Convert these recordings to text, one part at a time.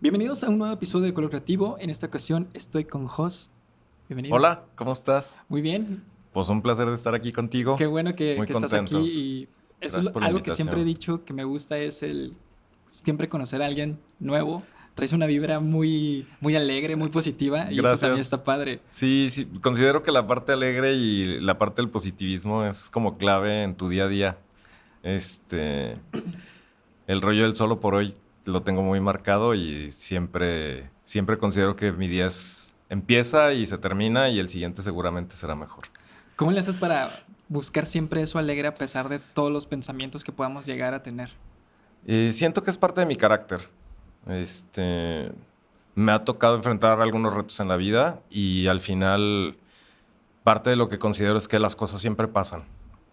Bienvenidos a un nuevo episodio de Color Creativo. En esta ocasión estoy con Jos. Bienvenido. Hola, ¿cómo estás? Muy bien. Pues un placer de estar aquí contigo. Qué bueno que, Muy que estás aquí. contentos. Y eso es Gracias por la algo que siempre he invitación. dicho que me gusta, es el siempre conocer a alguien nuevo. Traes una vibra muy, muy alegre, muy positiva y eso también Gracias. está padre. Sí, considero que la parte alegre y la parte del positivismo es como clave en tu día a día. Este, el rollo del solo por hoy lo tengo muy marcado y siempre considero que mi día empieza y se termina y el siguiente seguramente será mejor. ¿Cómo le haces para buscar siempre eso alegre a pesar de todos los pensamientos que podamos llegar a tener? Siento que es parte de mi carácter. Este, Me ha tocado enfrentar algunos retos en la vida y al final parte de lo que considero es que las cosas siempre pasan.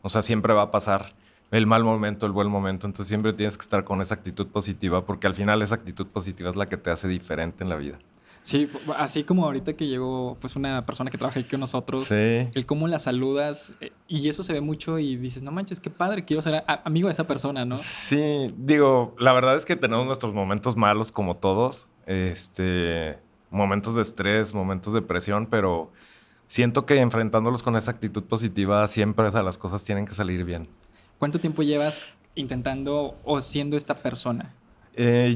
O sea, siempre va a pasar el mal momento, el buen momento. Entonces siempre tienes que estar con esa actitud positiva porque al final esa actitud positiva es la que te hace diferente en la vida. Sí, así como ahorita que llegó pues una persona que trabaja aquí con nosotros, Sí, el cómo la saludas y eso se ve mucho y dices, no manches, qué padre, quiero ser amigo de esa persona, ¿no? sí, digo, la verdad es que tenemos nuestros momentos malos como todos, momentos de estrés, momentos de presión, pero siento que enfrentándolos con esa actitud positiva siempre, o sea, las cosas tienen que salir bien. ¿Cuánto tiempo llevas intentando o siendo esta persona?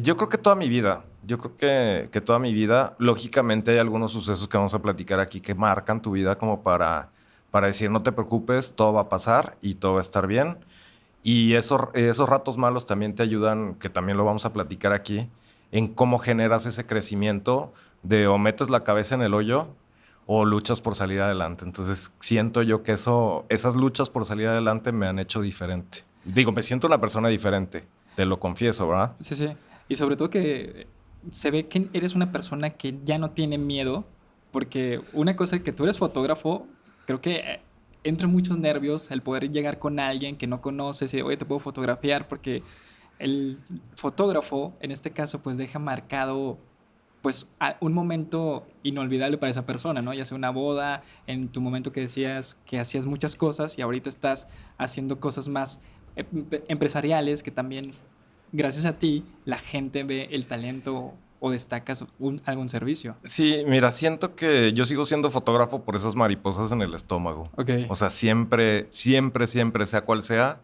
Yo creo que toda mi vida, yo creo que toda mi vida, lógicamente hay algunos sucesos que vamos a platicar aquí que marcan tu vida como para decir no te preocupes, todo va a pasar y todo va a estar bien. Y esos ratos malos también te ayudan, que también lo vamos a platicar aquí, en cómo generas ese crecimiento de o metes la cabeza en el hoyo o luchas por salir adelante. Entonces siento yo que esas luchas por salir adelante me han hecho diferente. Digo, me siento una persona diferente, te lo confieso, ¿verdad? Sí, sí. Y sobre todo que se ve que eres una persona que ya no tiene miedo, porque una cosa es que tú eres fotógrafo, creo que entra muchos nervios el poder llegar con alguien que no conoces y, oye, te puedo fotografiar, porque el fotógrafo, en este caso, pues deja marcado pues un momento inolvidable para esa persona, ¿no? Ya sea una boda, en tu momento que decías que hacías muchas cosas y ahorita estás haciendo cosas más empresariales que también, gracias a ti, la gente ve el talento o destacas algún servicio. Sí, mira, siento que yo sigo siendo fotógrafo por esas mariposas en el estómago. Ok. O sea, siempre, sea cual sea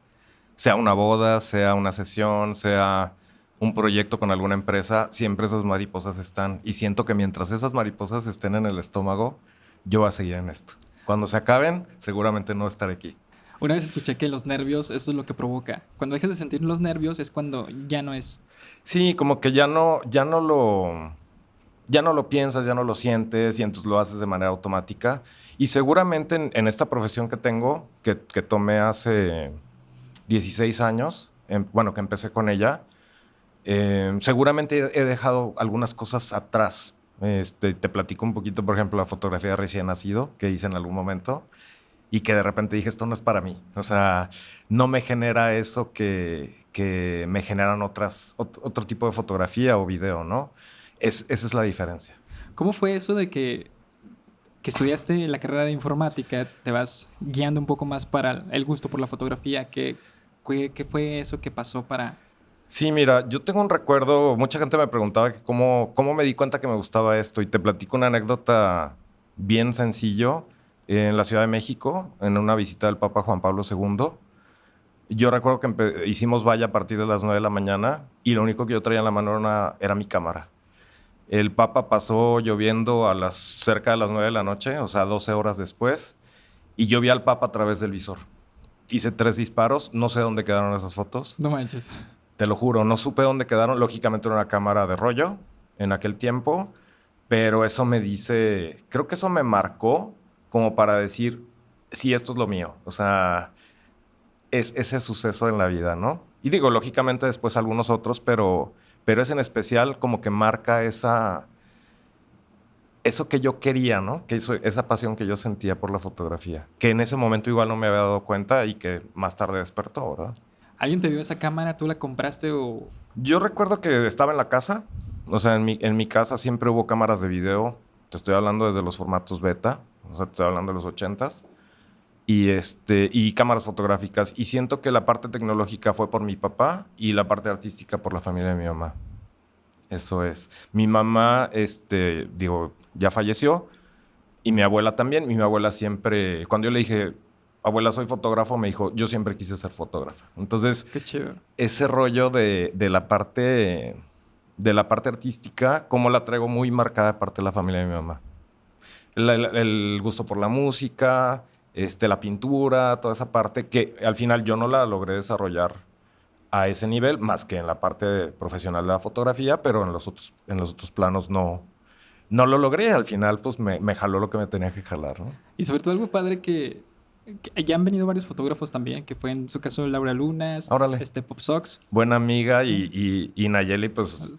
una boda, sea una sesión, sea un proyecto con alguna empresa, siempre esas mariposas están. Y siento que mientras esas mariposas estén en el estómago, yo voy a seguir en esto. Cuando se acaben, seguramente no estaré aquí. Una vez escuché que los nervios, eso es lo que provoca. Cuando dejas de sentir los nervios es cuando ya no es. Sí, como que ya no lo piensas, ya no lo sientes y entonces lo haces de manera automática. Y seguramente en esta profesión que tengo, que tomé hace 16 años, bueno, que empecé con ella, seguramente he dejado algunas cosas atrás. Te platico un poquito, por ejemplo, la fotografía de recién nacido que hice en algún momento y que de repente dije, esto no es para mí. O sea, no me genera eso que me generan otro tipo de fotografía o video, ¿no? Esa es la diferencia. ¿Cómo fue eso de que estudiaste la carrera de informática, te vas guiando un poco más para el gusto por la fotografía? ¿Qué fue eso que pasó para...? Sí, mira, yo tengo un recuerdo, mucha gente me preguntaba que cómo me di cuenta que me gustaba esto y te platico una anécdota bien sencillo. En la Ciudad de México, en una visita del Papa Juan Pablo II, yo recuerdo que hicimos valla a partir de las 9 de la mañana y lo único que yo traía en la mano era mi cámara. El Papa pasó lloviendo cerca de las 9 de la noche, o sea, 12 horas después, y yo vi al Papa a través del visor. Hice 3 disparos, no sé dónde quedaron esas fotos. No manches. Te lo juro, no supe dónde quedaron. Lógicamente era una cámara de rollo en aquel tiempo, pero eso me dice, creo que eso me marcó como para decir, sí, esto es lo mío. O sea, es ese suceso en la vida, ¿no? Y digo, lógicamente después algunos otros, pero es en especial como que marca eso que yo quería, ¿no? Esa pasión que yo sentía por la fotografía, que en ese momento igual no me había dado cuenta y que más tarde despertó, ¿verdad? ¿Alguien te dio esa cámara? ¿Tú la compraste o...? Yo recuerdo que estaba en la casa, o sea, en mi casa siempre hubo cámaras de video, te estoy hablando desde los formatos beta, o sea, te estoy hablando de los 80s, y cámaras fotográficas, y siento que la parte tecnológica fue por mi papá y la parte artística por la familia de mi mamá. Eso es. Mi mamá, digo, ya falleció y mi abuela también. Mi abuela siempre, cuando yo le dije, abuela, soy fotógrafo, me dijo, yo siempre quise ser fotógrafa. Entonces, Qué chido. ese rollo de la parte artística, como la traigo muy marcada de parte de la familia de mi mamá. El gusto por la música, la pintura, toda esa parte que al final yo no la logré desarrollar a ese nivel, más que en la parte profesional de la fotografía, pero en los otros planos no lo logré. Al final, pues me jaló lo que me tenía que jalar, ¿no? Y sobre todo algo padre que ya han venido varios fotógrafos también, que fue en su caso Laura Lunas, Órale. Pop Sox. Buena amiga y Nayeli, pues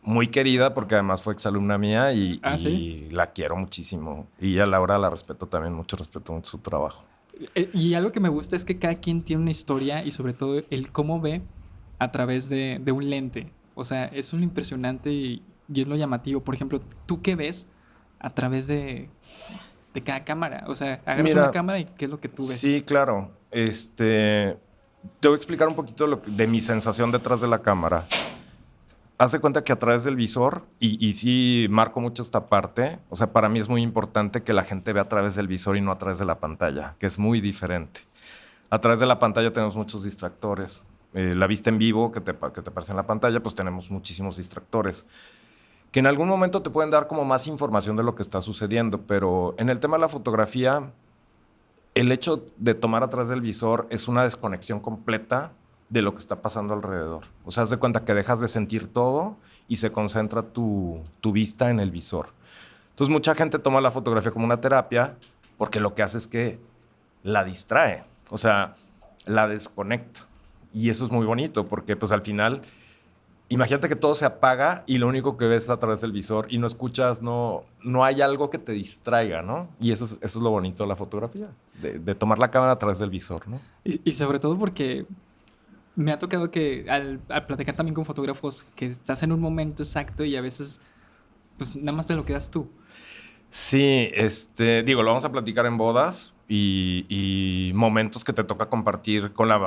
muy querida porque además fue exalumna mía ¿Sí? y la quiero muchísimo. Y a Laura la respeto también mucho, respeto mucho su trabajo. Y algo que me gusta es que cada quien tiene una historia y sobre todo el cómo ve a través de un lente. O sea, eso es lo impresionante y es lo llamativo. Por ejemplo, ¿tú qué ves a través de cada cámara? O sea, agarras Mira, una cámara y ¿qué es lo que tú ves? Sí, claro. Te voy a explicar un poquito de mi sensación detrás de la cámara. Haz de cuenta que a través del visor, y sí marco mucho esta parte, o sea, para mí es muy importante que la gente vea a través del visor y no a través de la pantalla, que es muy diferente. A través de la pantalla tenemos muchos distractores. La vista en vivo que te aparece en la pantalla, pues tenemos muchísimos distractores que en algún momento te pueden dar como más información de lo que está sucediendo, pero en el tema de la fotografía, el hecho de tomar atrás del visor es una desconexión completa de lo que está pasando alrededor. O sea, haz de cuenta que dejas de sentir todo y se concentra tu vista en el visor. Entonces, mucha gente toma la fotografía como una terapia porque lo que hace es que la distrae, o sea, la desconecta. Y eso es muy bonito porque, pues, al final, imagínate que todo se apaga y lo único que ves es a través del visor y no escuchas, no hay algo que te distraiga, ¿no? Y eso es lo bonito de la fotografía, de tomar la cámara a través del visor, ¿no? Y sobre todo porque me ha tocado que al platicar también con fotógrafos que estás en un momento exacto y a veces pues nada más te lo quedas tú. Sí, digo, lo vamos a platicar en bodas y momentos que te toca compartir con la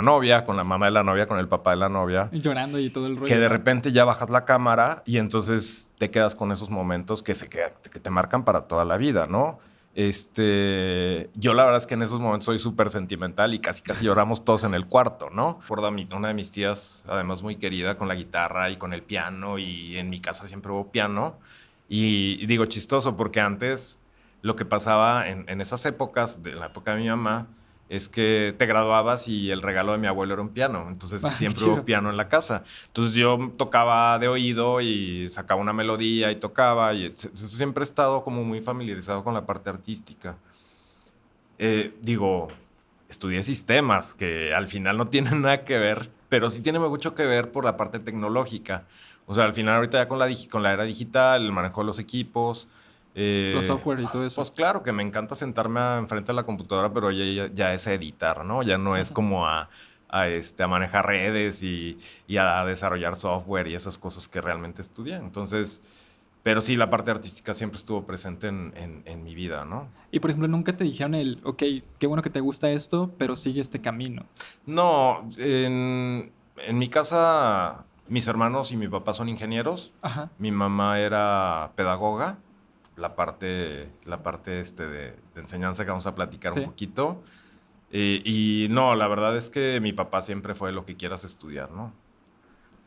novia, con la mamá de la novia, con el papá de la novia. Llorando y todo el rollo. Que de repente ya bajas la cámara y entonces te quedas con esos momentos que te marcan para toda la vida, ¿no? Yo la verdad es que en esos momentos soy súper sentimental y casi lloramos todos en el cuarto, ¿no? Recuerdo a una de mis tías, además muy querida, con la guitarra y con el piano, y en mi casa siempre hubo piano. Y digo chistoso porque antes lo que pasaba en esas épocas, de la época de mi mamá, es que te graduabas y el regalo de mi abuelo era un piano. Entonces siempre hubo piano en la casa. Entonces yo tocaba de oído y sacaba una melodía y tocaba. Y siempre he estado como muy familiarizado con la parte artística. Digo, estudié sistemas, que al final no tienen nada que ver, pero sí tiene mucho que ver por la parte tecnológica. O sea, al final ahorita ya con la era digital, el manejo de los equipos, los software y todo eso. pues claro que me encanta sentarme enfrente de la computadora, pero ya es editar, ¿no? Ya no es como a manejar redes y a desarrollar software y esas cosas que realmente estudié. Entonces, pero sí, la parte artística siempre estuvo presente en mi vida, ¿no? Y por ejemplo, nunca te dijeron ok, qué bueno que te gusta esto, pero sigue este camino. No, en mi casa, mis hermanos y mi papá son ingenieros. Ajá. Mi mamá era pedagoga. La parte de enseñanza que vamos a platicar un poquito. Y no, la verdad es que mi papá siempre fue lo que quieras estudiar, ¿no?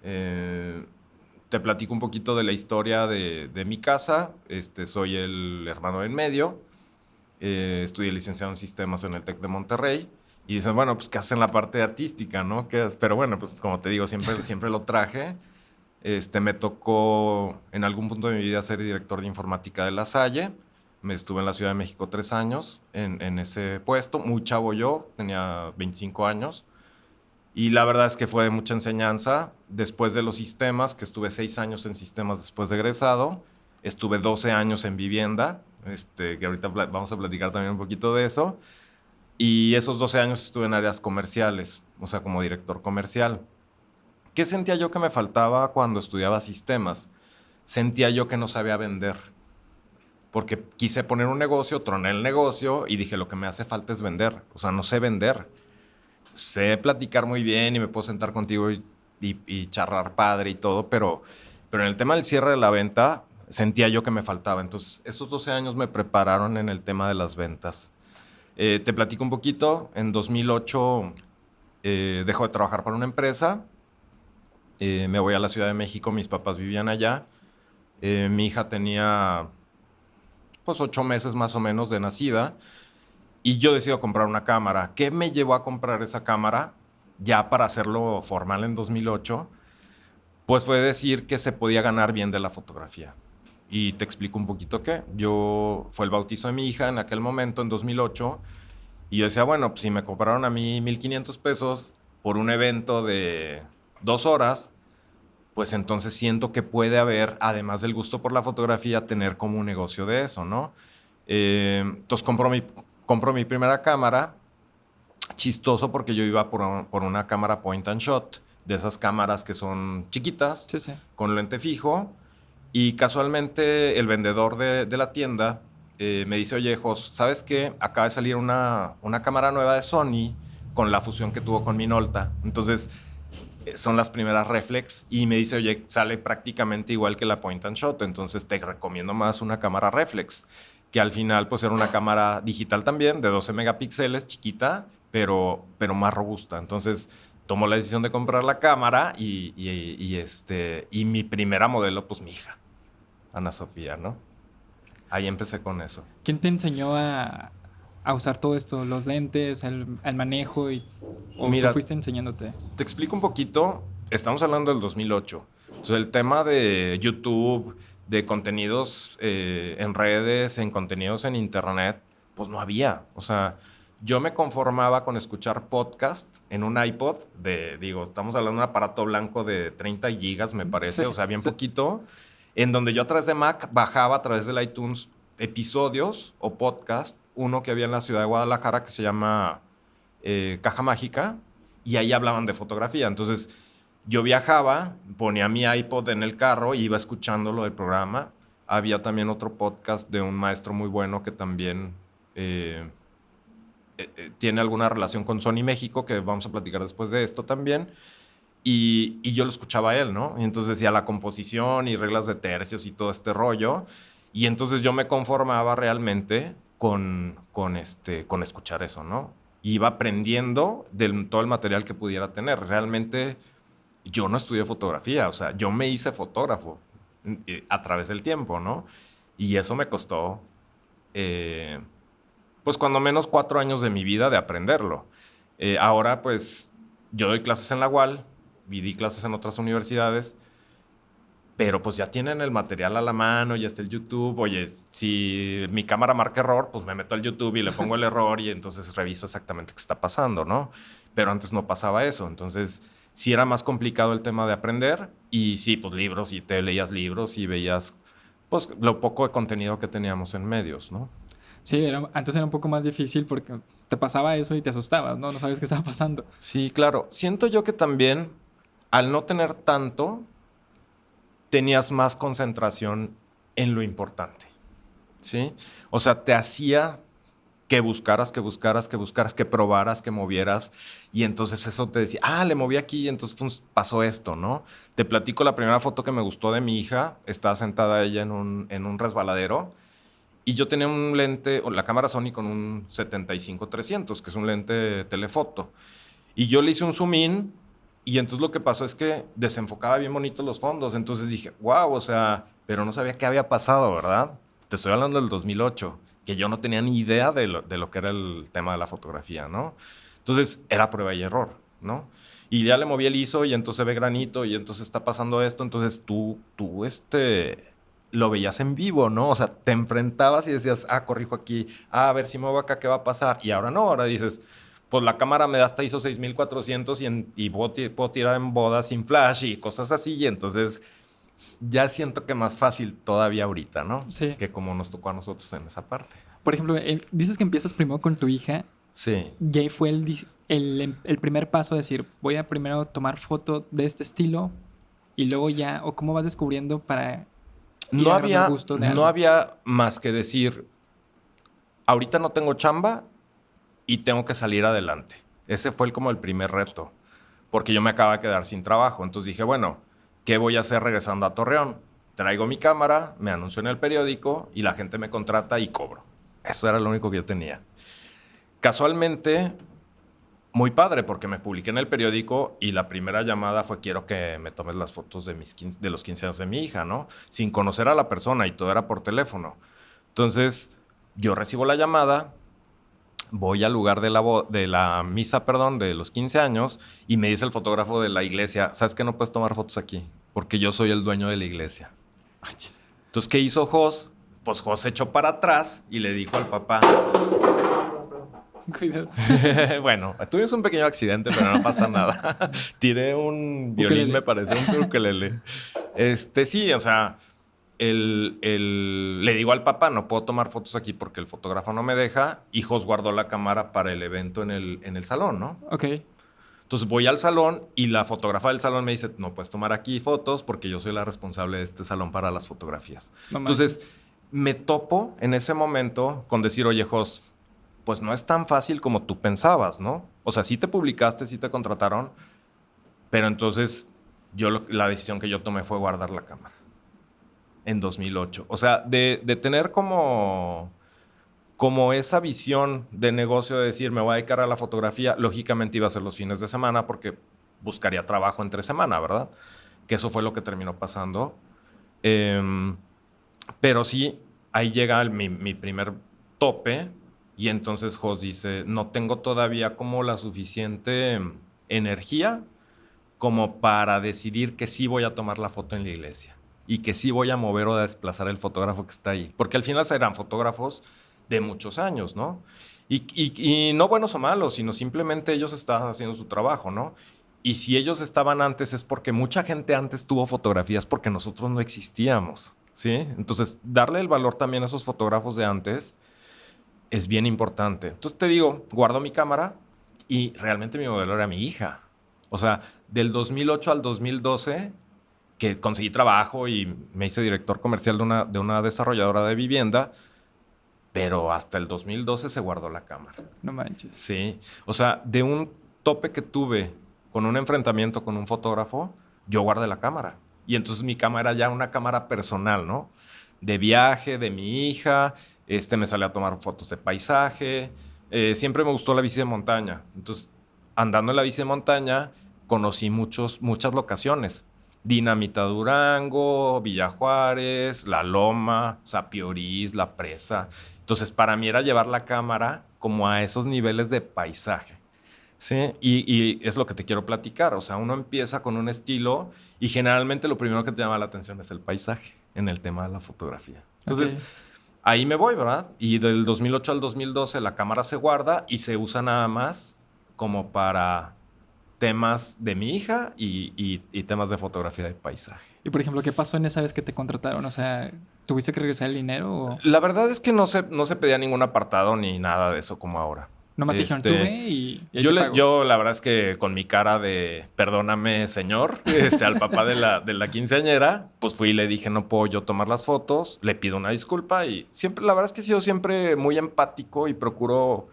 Te platico un poquito de la historia de mi casa. Soy el hermano en medio. Estudié licenciado en sistemas en el TEC de Monterrey. Y dicen, bueno, pues, ¿qué hacen la parte artística, no? Pero bueno, pues, como te digo, siempre lo traje. Me tocó en algún punto de mi vida ser director de informática de La Salle. Me estuve en la Ciudad de México 3 años en ese puesto. Muy chavo yo, tenía 25 años. Y la verdad es que fue de mucha enseñanza. Después de los sistemas, que estuve 6 años en sistemas después de egresado, estuve 12 años en vivienda, que ahorita vamos a platicar también un poquito de eso. Y esos 12 años estuve en áreas comerciales, o sea, como director comercial. ¿Qué sentía yo que me faltaba cuando estudiaba sistemas? Sentía yo que no sabía vender. Porque quise poner un negocio, troné el negocio y dije, lo que me hace falta es vender. O sea, no sé vender. Sé platicar muy bien y me puedo sentar contigo y charlar padre y todo, pero Pero en el tema del cierre de la venta, sentía yo que me faltaba. Entonces, esos 12 años me prepararon en el tema de las ventas. Te platico un poquito. En 2008 dejo de trabajar para una empresa. Me voy a la Ciudad de México. Mis papás vivían allá. Mi hija tenía pues 8 meses más o menos de nacida. Y yo decido comprar una cámara. ¿Qué me llevó a comprar esa cámara? Ya para hacerlo formal en 2008, pues fue decir que se podía ganar bien de la fotografía. Y te explico un poquito qué. Fue el bautizo de mi hija en aquel momento, en 2008, y yo decía, bueno, pues si me compraron a mí 1,500 pesos por un evento de 2 horas, pues entonces siento que puede haber, además del gusto por la fotografía, tener como un negocio de eso, ¿no? Entonces compro mi primera cámara. Chistoso porque yo iba por una cámara point and shot, de esas cámaras que son chiquitas, Sí, sí. con lente fijo. Y casualmente el vendedor de la tienda me dice, oye, Jos, ¿sabes qué? Acaba de salir una cámara nueva de Sony con la fusión que tuvo con Minolta. Entonces, son las primeras reflex. Y me dice, oye, sale prácticamente igual que la point and shot. Entonces, te recomiendo más una cámara reflex. Que al final, pues, era una cámara digital también, de 12 megapíxeles, chiquita, pero más robusta. Entonces, tomo la decisión de comprar la cámara y mi primera modelo, pues, mi hija, Ana Sofía, ¿no? Ahí empecé con eso. ¿Quién te enseñó a usar todo esto? ¿Los lentes, el manejo? ¿O Mira, tú fuiste enseñándote? te explico un poquito. Estamos hablando del 2008. Entonces, el tema de YouTube, de contenidos en redes, en contenidos en internet, pues no había. O sea, yo me conformaba con escuchar podcast en un iPod estamos hablando de un aparato blanco de 30 gigas, me parece, Sí, o sea, bien sí. poquito, en donde yo a través de Mac bajaba a través del iTunes episodios o podcast, uno que había en la ciudad de Guadalajara que se llama Caja Mágica, y ahí hablaban de fotografía. Entonces, yo viajaba, ponía mi iPod en el carro y iba escuchando lo del programa. Había también otro podcast de un maestro muy bueno que también tiene alguna relación con Sony México, que vamos a platicar después de esto también. Y yo lo escuchaba a él, ¿no? Y entonces decía la composición y reglas de tercios y todo este rollo. Y entonces yo me conformaba realmente con escuchar eso, ¿no? Iba aprendiendo de todo el material que pudiera tener. Realmente yo no estudié fotografía, o sea, yo me hice fotógrafo a través del tiempo, ¿no? Y eso me costó, pues cuando menos 4 años de mi vida de aprenderlo. Ahora, pues, yo doy clases en la UAL y di clases en otras universidades, pero pues ya tienen el material a la mano, ya está el YouTube. Oye, si mi cámara marca error, pues me meto al YouTube y le pongo el error y entonces reviso exactamente qué está pasando, ¿no? Pero antes no pasaba eso. Entonces, sí era más complicado el tema de aprender. Y sí, pues libros, y te leías libros y veías, pues, lo poco de contenido que teníamos en medios, ¿no? Sí, antes era un poco más difícil porque te pasaba eso y te asustabas, ¿no? No sabes qué estaba pasando. Sí, claro. Siento yo que también, al no tener tanto, tenías más concentración en lo importante, ¿sí? O sea, te hacía que buscaras, que probaras, que movieras, y entonces eso te decía, le moví aquí y entonces pues, pasó esto, ¿no? Te platico la primera foto que me gustó de mi hija. Estaba sentada ella en un resbaladero y yo tenía un lente, o la cámara Sony con un 75-300, que es un lente telefoto, y yo le hice un zoom in. Y entonces lo que pasó es que desenfocaba bien bonitos los fondos. Entonces dije, wow, o sea, pero no sabía qué había pasado, ¿verdad? Te estoy hablando del 2008, que yo no tenía ni idea de lo que era el tema de la fotografía, ¿no? Entonces era prueba y error, ¿no? Y ya le moví el ISO y entonces ve granito y entonces está pasando esto. Entonces tú lo veías en vivo, ¿no? O sea, te enfrentabas y decías, corrijo aquí, a ver si muevo acá, ¿qué va a pasar? Y ahora no, ahora dices, pues la cámara me da hasta ISO 6400 y puedo tirar en bodas sin flash y cosas así. Y entonces ya siento que más fácil todavía ahorita, ¿no? Sí. Que como nos tocó a nosotros en esa parte. Por ejemplo, dices que empiezas primero con tu hija. Sí. Y ahí fue el primer paso a decir, voy a primero tomar foto de este estilo y luego ya, o cómo vas descubriendo para ir agarrando gusto de algo. No había más que decir, ahorita no tengo chamba y tengo que salir adelante. Ese fue como el primer reto, porque yo me acababa de quedar sin trabajo. Entonces dije, bueno, ¿qué voy a hacer regresando a Torreón? Traigo mi cámara, me anuncio en el periódico y la gente me contrata y cobro. Eso era lo único que yo tenía. Casualmente, muy padre, porque me publiqué en el periódico y la primera llamada fue: quiero que me tomes las fotos de los 15 años de mi hija, ¿no? Sin conocer a la persona, y todo era por teléfono. Entonces, yo recibo la llamada, voy al lugar de la misa, perdón, de los 15 años, y me dice el fotógrafo de la iglesia: ¿sabes que no puedes tomar fotos aquí? Porque yo soy el dueño de la iglesia. Entonces, ¿qué hizo Jos? Pues Jos se echó para atrás y le dijo al papá... Cuidado. Bueno, tuvimos un pequeño accidente, pero no pasa nada. Tiré un violín, me parece, un ukelele. Sí, o sea, le digo al papá: no puedo tomar fotos aquí porque el fotógrafo no me deja. Y Jos guardó la cámara para el evento en el salón, ¿no? Ok. Entonces voy al salón y la fotógrafa del salón me dice: no puedes tomar aquí fotos porque yo soy la responsable de este salón para las fotografías. No manches. Entonces me topo en ese momento con decir: oye, Jos, pues no es tan fácil como tú pensabas, ¿no? O sea, sí te publicaste, sí te contrataron, pero entonces la decisión que yo tomé fue guardar la cámara en 2008. O sea, de tener como esa visión de negocio de decir: me voy a dedicar a la fotografía, lógicamente iba a ser los fines de semana porque buscaría trabajo entre semana, ¿verdad? Que eso fue lo que terminó pasando. Pero sí, ahí llega mi primer tope. Y entonces Jos dice: no tengo todavía como la suficiente energía como para decidir que sí voy a tomar la foto en la iglesia y que sí voy a mover o a desplazar el fotógrafo que está ahí. Porque al final serán fotógrafos de muchos años, ¿no? Y no buenos o malos, sino simplemente ellos estaban haciendo su trabajo, ¿no? Y si ellos estaban antes es porque mucha gente antes tuvo fotografías porque nosotros no existíamos, ¿sí? Entonces, darle el valor también a esos fotógrafos de antes es bien importante. Entonces te digo, guardo mi cámara y realmente mi modelo era mi hija. O sea, del 2008 al 2012, que conseguí trabajo y me hice director comercial de una desarrolladora de vivienda, pero hasta el 2012 se guardó la cámara. No manches. Sí. O sea, de un tope que tuve con un enfrentamiento con un fotógrafo, yo guardé la cámara. Y entonces mi cámara ya era una cámara personal, ¿no? De viaje, de mi hija. Me salí a tomar fotos de paisaje. Siempre me gustó la bici de montaña. Entonces, andando en la bici de montaña, conocí muchas locaciones. Dinamita Durango, Villa Juárez, La Loma, Sapiorís, La Presa. Entonces, para mí era llevar la cámara como a esos niveles de paisaje, ¿sí? Y es lo que te quiero platicar. O sea, uno empieza con un estilo y generalmente lo primero que te llama la atención es el paisaje en el tema de la fotografía. Entonces... Okay. Ahí me voy, ¿verdad? Y del 2008 al 2012 la cámara se guarda y se usa nada más como para temas de mi hija y temas de fotografía de paisaje. Y por ejemplo, ¿qué pasó en esa vez que te contrataron? O sea, ¿tuviste que regresar el dinero o...? La verdad es que no se pedía ningún apartado ni nada de eso como ahora. Nomás te dijeron, tú ve y ahí te pago. Yo la verdad es que con mi cara de perdóname, señor, al papá de la quinceañera, pues fui y le dije: no puedo yo tomar las fotos, le pido una disculpa. Y siempre, la verdad es que he sido siempre muy empático y procuro,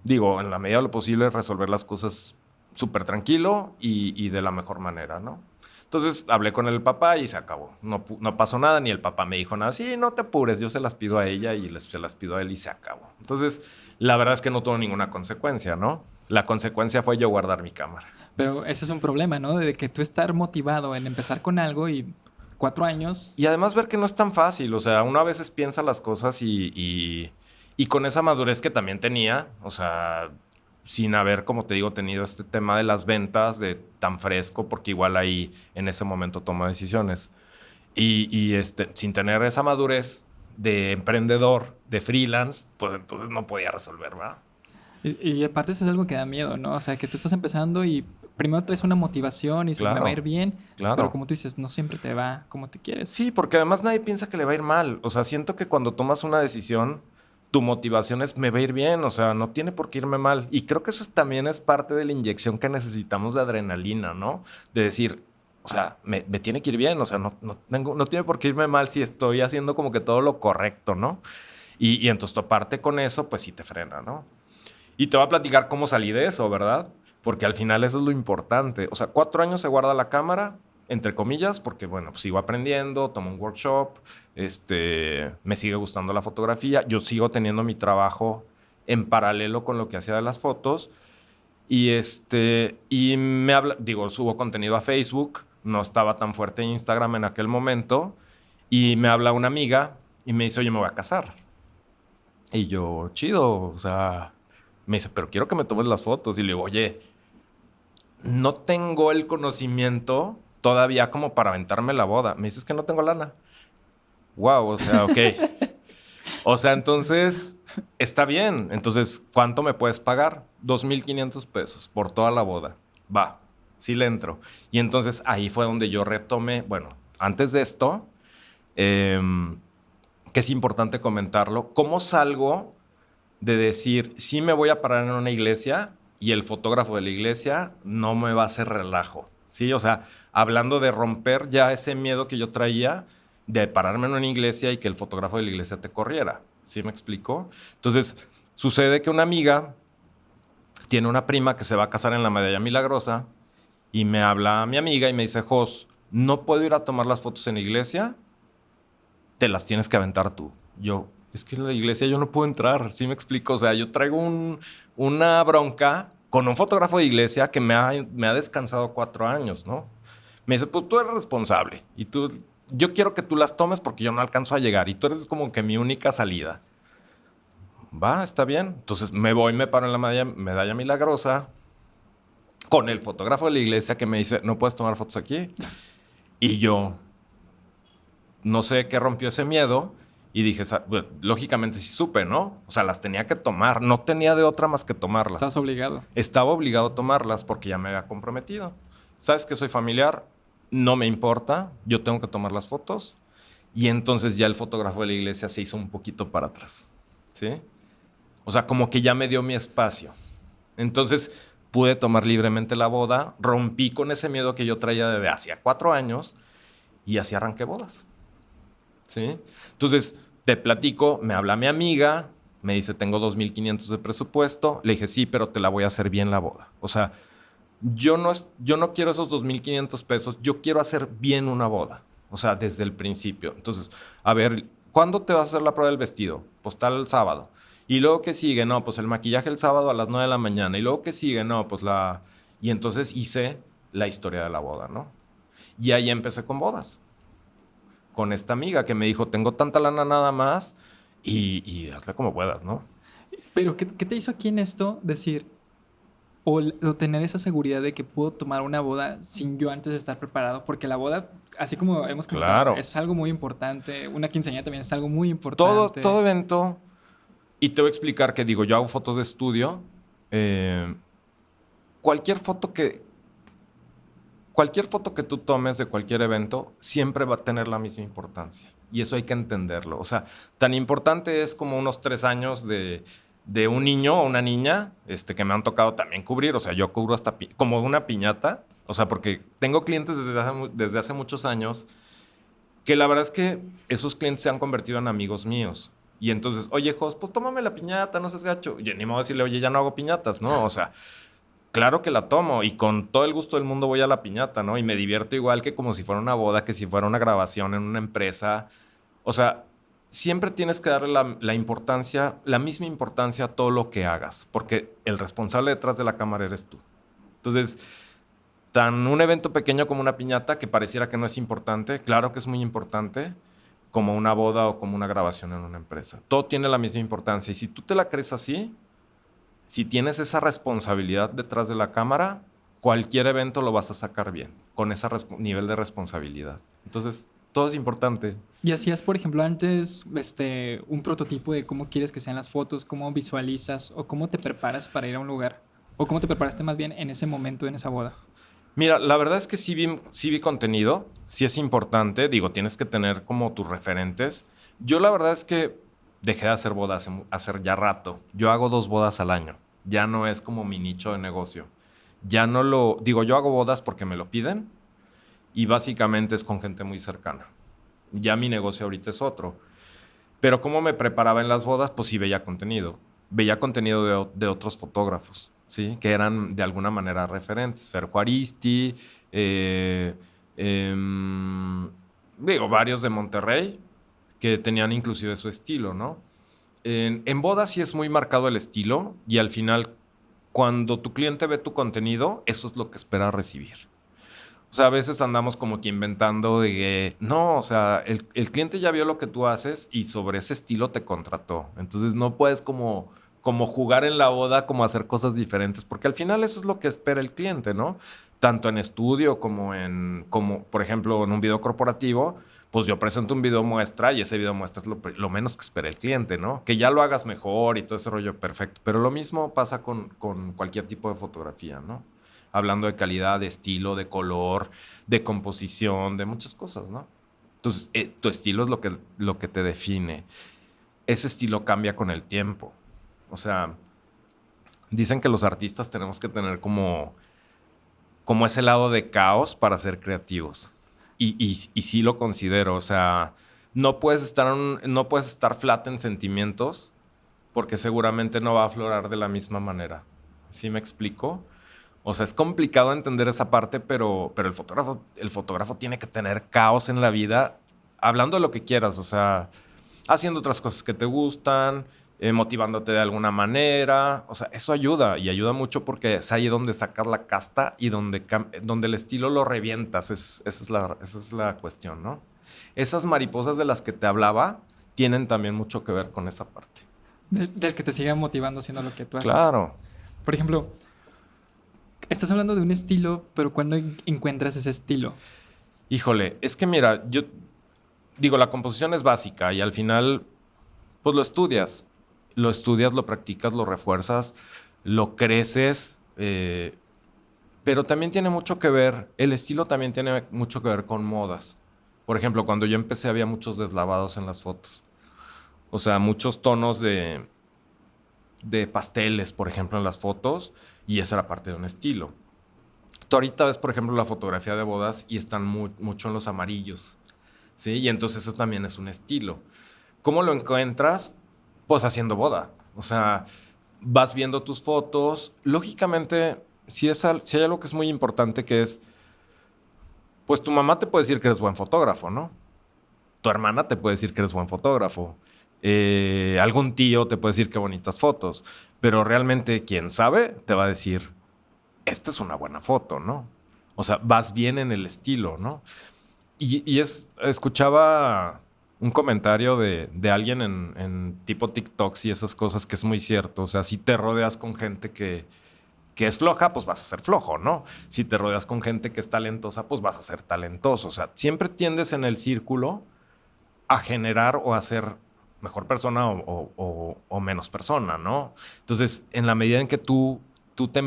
digo, en la medida de lo posible, resolver las cosas súper tranquilo y de la mejor manera, ¿no? Entonces hablé con el papá y se acabó. No pasó nada, ni el papá me dijo nada. Sí, no te apures, yo se las pido a ella y se las pido a él y se acabó. Entonces, la verdad es que no tuvo ninguna consecuencia, ¿no? La consecuencia fue yo guardar mi cámara. Pero ese es un problema, ¿no? De que tú estar motivado en empezar con algo y 4 años... Y además ver que no es tan fácil. O sea, uno a veces piensa las cosas y con esa madurez que también tenía, o sea... sin haber, como te digo, tenido este tema de las ventas de tan fresco, porque igual ahí en ese momento toma decisiones. Sin tener esa madurez de emprendedor, de freelance, pues entonces no podía resolver, ¿verdad? Y aparte eso es algo que da miedo, ¿no? O sea, que tú estás empezando y primero traes una motivación y dices, Claro, me va a ir bien, claro. pero como tú dices, no siempre te va como tú quieres. Sí, porque además nadie piensa que le va a ir mal. O sea, siento que cuando tomas una decisión, tu motivación es: me va a ir bien, o sea, no tiene por qué irme mal. Y creo que eso también es parte de la inyección que necesitamos de adrenalina, ¿no? De decir, o sea, me tiene que ir bien, o sea, no tiene por qué irme mal si estoy haciendo como que todo lo correcto, ¿no? Y entonces toparte con eso, pues sí te frena, ¿no? Y te voy a platicar cómo salí de eso, ¿verdad? Porque al final eso es lo importante. O sea, 4 años se guarda la cámara, entre comillas, porque, bueno, pues sigo aprendiendo, tomo un workshop, me sigue gustando la fotografía, yo sigo teniendo mi trabajo en paralelo con lo que hacía de las fotos y me habla, digo, subo contenido a Facebook, no estaba tan fuerte en Instagram en aquel momento y me habla una amiga y me dice, oye, me voy a casar. Y yo, chido, o sea, me dice, pero quiero que me tomes las fotos. Y le digo, oye, no tengo el conocimiento todavía como para aventarme la boda. Me dices que no tengo lana. Wow, o sea, ok. O sea, entonces, está bien. Entonces, ¿cuánto me puedes pagar? 2,500 pesos por toda la boda. Va, sí le entro. Y entonces ahí fue donde yo retomé, bueno, antes de esto, que es importante comentarlo, ¿cómo salgo de decir, sí me voy a parar en una iglesia y el fotógrafo de la iglesia no me va a hacer relajo? Sí, o sea, hablando de romper ya ese miedo que yo traía de pararme en una iglesia y que el fotógrafo de la iglesia te corriera. ¿Sí me explico? Entonces, sucede que una amiga tiene una prima que se va a casar en la Medalla Milagrosa y me habla a mi amiga y me dice, Jos, no puedo ir a tomar las fotos en la iglesia, te las tienes que aventar tú. Yo, es que en la iglesia yo no puedo entrar, ¿sí me explico? O sea, yo traigo una bronca con un fotógrafo de iglesia que me ha descansado 4 años, ¿no? Me dice, pues tú eres responsable y yo quiero que tú las tomes porque yo no alcanzo a llegar y tú eres como que mi única salida. Va, está bien. Entonces me voy, me paro en la medalla milagrosa con el fotógrafo de la iglesia que me dice, no puedes tomar fotos aquí. Y yo no sé qué rompió ese miedo y dije, bueno, lógicamente sí supe, ¿no? O sea, las tenía que tomar. No tenía de otra más que tomarlas. Estás obligado. Estaba obligado a tomarlas porque ya me había comprometido. ¿Sabes que soy familiar? No me importa. Yo tengo que tomar las fotos. Y entonces ya el fotógrafo de la iglesia se hizo un poquito para atrás. ¿Sí? O sea, como que ya me dio mi espacio. Entonces pude tomar libremente la boda. Rompí con ese miedo que yo traía desde hacía 4 años y así arranqué bodas. ¿Sí? Entonces, te platico, me habla mi amiga, me dice, tengo 2,500 de presupuesto. Le dije, sí, pero te la voy a hacer bien la boda. O sea, yo no quiero esos 2,500 pesos, yo quiero hacer bien una boda. O sea, desde el principio. Entonces, a ver, ¿cuándo te vas a hacer la prueba del vestido? Pues tal sábado. Y luego, ¿qué sigue? No, pues el maquillaje el sábado a las 9 de la mañana. Y luego, ¿qué sigue? No, pues Y entonces hice la historia de la boda, ¿no? Y ahí empecé con bodas. Con esta amiga que me dijo, tengo tanta lana nada más y hazle como puedas, ¿no? Pero, ¿qué te hizo aquí en esto decir o tener esa seguridad de que puedo tomar una boda sin yo antes de estar preparado? Porque la boda, así como hemos comentado, Claro. es algo muy importante. Una quinceañera también es algo muy importante. Todo evento, y te voy a explicar que digo, yo hago fotos de estudio. Cualquier foto que tú tomes de cualquier evento siempre va a tener la misma importancia. Y eso hay que entenderlo. O sea, tan importante es como unos 3 años de un niño o una niña que me han tocado también cubrir. O sea, yo cubro hasta como una piñata. O sea, porque tengo clientes desde hace muchos años que la verdad es que esos clientes se han convertido en amigos míos. Y entonces, oye, Jos, pues tómame la piñata, no seas gacho. Y ni modo decirle, oye, ya no hago piñatas, ¿no? O sea, claro que la tomo y con todo el gusto del mundo voy a la piñata, ¿no? Y me divierto igual que como si fuera una boda, que si fuera una grabación en una empresa. O sea, siempre tienes que darle la importancia, la misma importancia a todo lo que hagas, porque el responsable detrás de la cámara eres tú. Entonces, tan un evento pequeño como una piñata, que pareciera que no es importante, claro que es muy importante, como una boda o como una grabación en una empresa. Todo tiene la misma importancia. Y si tú te la crees así, si tienes esa responsabilidad detrás de la cámara, cualquier evento lo vas a sacar bien, con ese nivel de responsabilidad. Entonces, todo es importante. Y hacías, por ejemplo, antes un prototipo de cómo quieres que sean las fotos, cómo visualizas o cómo te preparas para ir a un lugar. O cómo te preparaste más bien en ese momento, en esa boda. Mira, la verdad es que sí vi contenido, sí es importante. Digo, tienes que tener como tus referentes. Yo la verdad es que dejé de hacer bodas hace ya rato. Yo hago 2 bodas al año. Ya no es como mi nicho de negocio. Ya no digo, yo hago bodas porque me lo piden y básicamente es con gente muy cercana. Ya mi negocio ahorita es otro. Pero ¿cómo me preparaba en las bodas? Pues sí veía contenido. Veía contenido de otros fotógrafos, ¿sí? Que eran de alguna manera referentes. Fer Juaristi, Digo, varios de Monterrey que tenían inclusive su estilo, ¿no? En bodas sí es muy marcado el estilo y al final, cuando tu cliente ve tu contenido, eso es lo que espera recibir. O sea, a veces andamos como que inventando de que, no, o sea, el cliente ya vio lo que tú haces y sobre ese estilo te contrató. Entonces no puedes como jugar en la boda, como hacer cosas diferentes, porque al final eso es lo que espera el cliente, ¿no? Tanto en estudio como por ejemplo, en un video corporativo, pues yo presento un video muestra y ese video muestra es lo menos que espera el cliente, ¿no? Que ya lo hagas mejor y todo ese rollo perfecto. Pero lo mismo pasa con cualquier tipo de fotografía, ¿no? Hablando de calidad, de estilo, de color, de composición, de muchas cosas, ¿no? Entonces, tu estilo es lo que te define. Ese estilo cambia con el tiempo. O sea, dicen que los artistas tenemos que tener como ese lado de caos para ser creativos. Y sí lo considero. O sea, no puedes estar flat en sentimientos porque seguramente no va a aflorar de la misma manera. ¿Sí me explico? O sea, es complicado entender esa parte, pero el fotógrafo tiene que tener caos en la vida, hablando de lo que quieras, o sea, haciendo otras cosas que te gustan, motivándote de alguna manera. O sea, eso ayuda y ayuda mucho porque es ahí donde sacas la casta y donde el estilo lo revientas. Esa es la cuestión, ¿no? Esas mariposas de las que te hablaba tienen también mucho que ver con esa parte. Del que te siga motivando haciendo lo que tú haces. Claro. Por ejemplo, estás hablando de un estilo, pero ¿cuándo encuentras ese estilo? Híjole, es que mira, yo digo, la composición es básica y al final, pues lo estudias. Lo estudias, lo practicas, lo refuerzas, lo creces, pero también tiene mucho que ver, el estilo también tiene mucho que ver con modas. Por ejemplo, cuando yo empecé había muchos deslavados en las fotos. O sea, muchos tonos de pasteles, por ejemplo, en las fotos, y esa era parte de un estilo. Tú ahorita ves, por ejemplo, la fotografía de bodas y están mucho en los amarillos, ¿sí? Y entonces eso también es un estilo. ¿Cómo lo encuentras? Pues haciendo boda. O sea, vas viendo tus fotos. Lógicamente, si hay algo que es muy importante que es, pues tu mamá te puede decir que eres buen fotógrafo, ¿no? Tu hermana te puede decir que eres buen fotógrafo. Algún tío te puede decir qué bonitas fotos. Pero realmente quien sabe te va a decir, esta es una buena foto, ¿no? O sea, vas bien en el estilo, ¿no? Escuchaba un comentario de alguien en tipo TikToks y esas cosas que es muy cierto. O sea, si te rodeas con gente que es floja, pues vas a ser flojo, ¿no? Si te rodeas con gente que es talentosa, pues vas a ser talentoso. O sea, siempre tiendes en el círculo a generar o a ser mejor persona o menos persona, ¿no? Entonces, en la medida en que tú te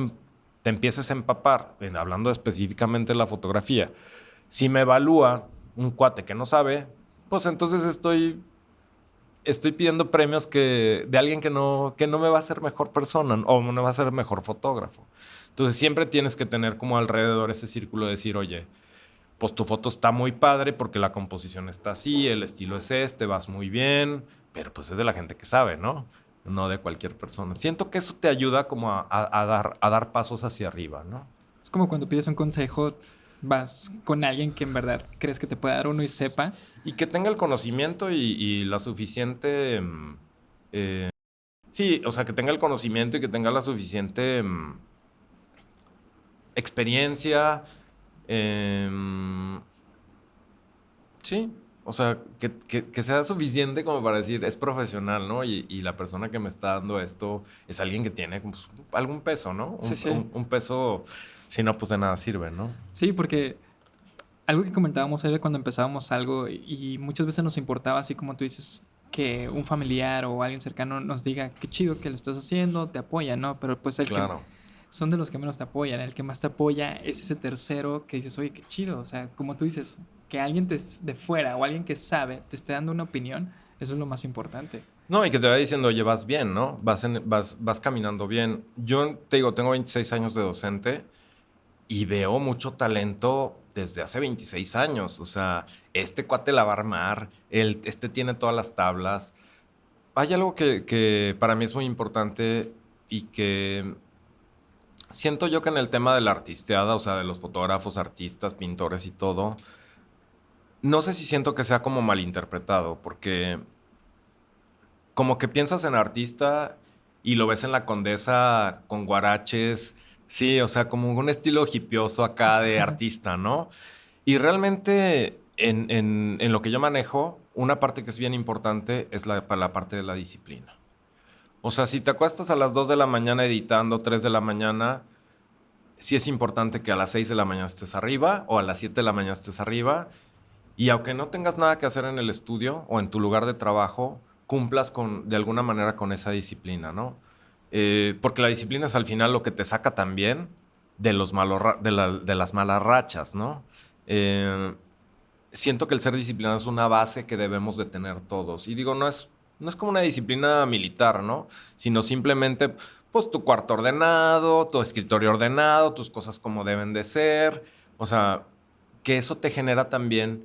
empieces a empapar, hablando específicamente de la fotografía, si me evalúa un cuate que no sabe, pues entonces estoy pidiendo premios de alguien que no me va a hacer mejor persona o no me va a ser mejor fotógrafo. Entonces siempre tienes que tener como alrededor ese círculo de decir, oye, pues tu foto está muy padre porque la composición está así, el estilo es este, vas muy bien, pero pues es de la gente que sabe, ¿no? No de cualquier persona. Siento que eso te ayuda como a dar pasos hacia arriba, ¿no? Es como cuando pides un consejo, vas con alguien que en verdad crees que te puede dar uno y sepa. Y que tenga el conocimiento y la suficiente... sí, o sea, que tenga el conocimiento y que tenga la suficiente experiencia. Sí, o sea, que sea suficiente como para decir, es profesional, ¿no? Y la persona que me está dando esto es alguien que tiene pues, algún peso, ¿no? Sí, sí. Un peso, si no, pues de nada sirve, ¿no? Sí, porque algo que comentábamos era cuando empezábamos algo y muchas veces nos importaba, así como tú dices, que un familiar o alguien cercano nos diga, qué chido que lo estás haciendo, te apoya, ¿no? Pero pues Claro. son de los que menos te apoyan. El que más te apoya es ese tercero que dices, oye, qué chido. O sea, como tú dices, que alguien de fuera o alguien que sabe te esté dando una opinión, eso es lo más importante. No, y que te va diciendo, oye, vas bien, ¿no? Vas caminando bien. Yo te digo, tengo 26 años de docente y veo mucho talento desde hace 26 años. O sea, este cuate la va a armar, este tiene todas las tablas. Hay algo que para mí es muy importante y que Siento yo que en el tema de la artisteada, o sea, de los fotógrafos, artistas, pintores y todo, no sé si siento que sea como malinterpretado, porque como que piensas en artista y lo ves en la Condesa con guaraches, sí, o sea, como un estilo hipioso acá de artista, ¿no? Y realmente en lo que yo manejo, una parte que es bien importante es la parte de la disciplina. O sea, si te acuestas a las 2 de la mañana editando, 3 de la mañana, sí es importante que a las 6 de la mañana estés arriba o a las 7 de la mañana estés arriba. Y aunque no tengas nada que hacer en el estudio o en tu lugar de trabajo, cumplas de alguna manera con esa disciplina, ¿no? Porque la disciplina es al final lo que te saca también de, de las malas rachas, ¿no? Eh, Siento que el ser disciplinado es una base que debemos de tener todos. Y digo, no es como una disciplina militar, ¿no? Sino simplemente, pues, tu cuarto ordenado, tu escritorio ordenado, tus cosas como deben de ser. O sea, que eso te genera también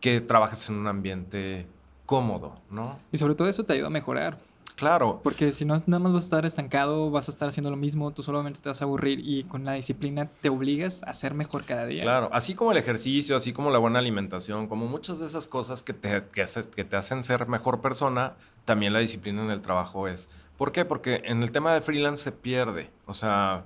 que trabajes en un ambiente cómodo, ¿no? Y sobre todo eso te ayuda a mejorar. Claro, Porque si no, nada más vas a estar estancado, vas a estar haciendo lo mismo, tú solamente te vas a aburrir y con la disciplina te obligas a ser mejor cada día. claro. Así como el ejercicio, así como la buena alimentación, como muchas de esas cosas que te hacen ser mejor persona, también la disciplina en el trabajo es. ¿Por qué? Porque en el tema de freelance se pierde. O sea,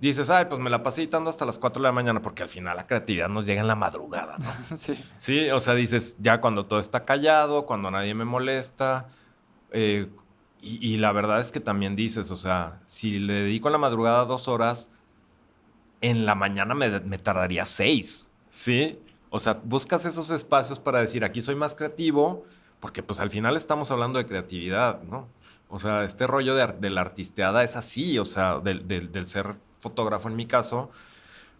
dices, ay, pues me la pasé editando hasta las 4 de la mañana, porque al final la creatividad nos llega en la madrugada, ¿no? Sí. Sí, o sea, dices, ya cuando todo está callado, cuando nadie me molesta. eh, y la verdad es que también dices, o sea, si le dedico en la madrugada 2 horas, en la mañana me tardaría 6, ¿sí? O sea, buscas esos espacios para decir, aquí soy más creativo, porque pues al final estamos hablando de creatividad, ¿no? O sea, este rollo de la artisteada es así, o sea, del ser fotógrafo en mi caso,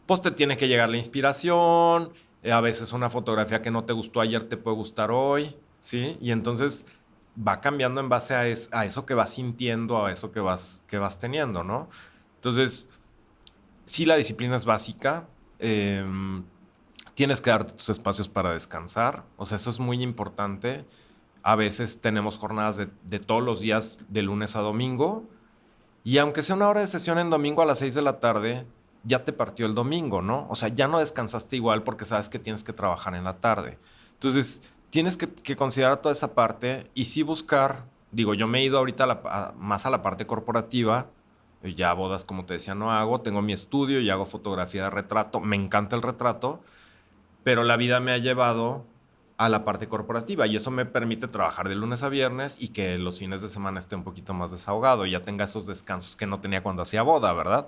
pues te tiene que llegar la inspiración, a veces una fotografía que no te gustó ayer te puede gustar hoy, ¿sí? Y entonces va cambiando en base a eso que vas sintiendo, a eso que vas teniendo, ¿no? Entonces, sí, la disciplina es básica. Tienes que darte tus espacios para descansar. O sea, eso es muy importante. A veces tenemos jornadas de todos los días, de lunes a domingo. Y aunque sea una hora de sesión en domingo a las 6 de la tarde, ya te partió el domingo, ¿no? O sea, ya no descansaste igual porque sabes que tienes que trabajar en la tarde. Entonces, tienes que considerar toda esa parte y sí buscar, digo, yo me he ido ahorita más a la parte corporativa. Ya bodas, como te decía, no hago. Tengo mi estudio y hago fotografía de retrato. Me encanta el retrato, pero la vida me ha llevado a la parte corporativa y eso me permite trabajar de lunes a viernes y que los fines de semana esté un poquito más desahogado y ya tenga esos descansos que no tenía cuando hacía boda, ¿verdad?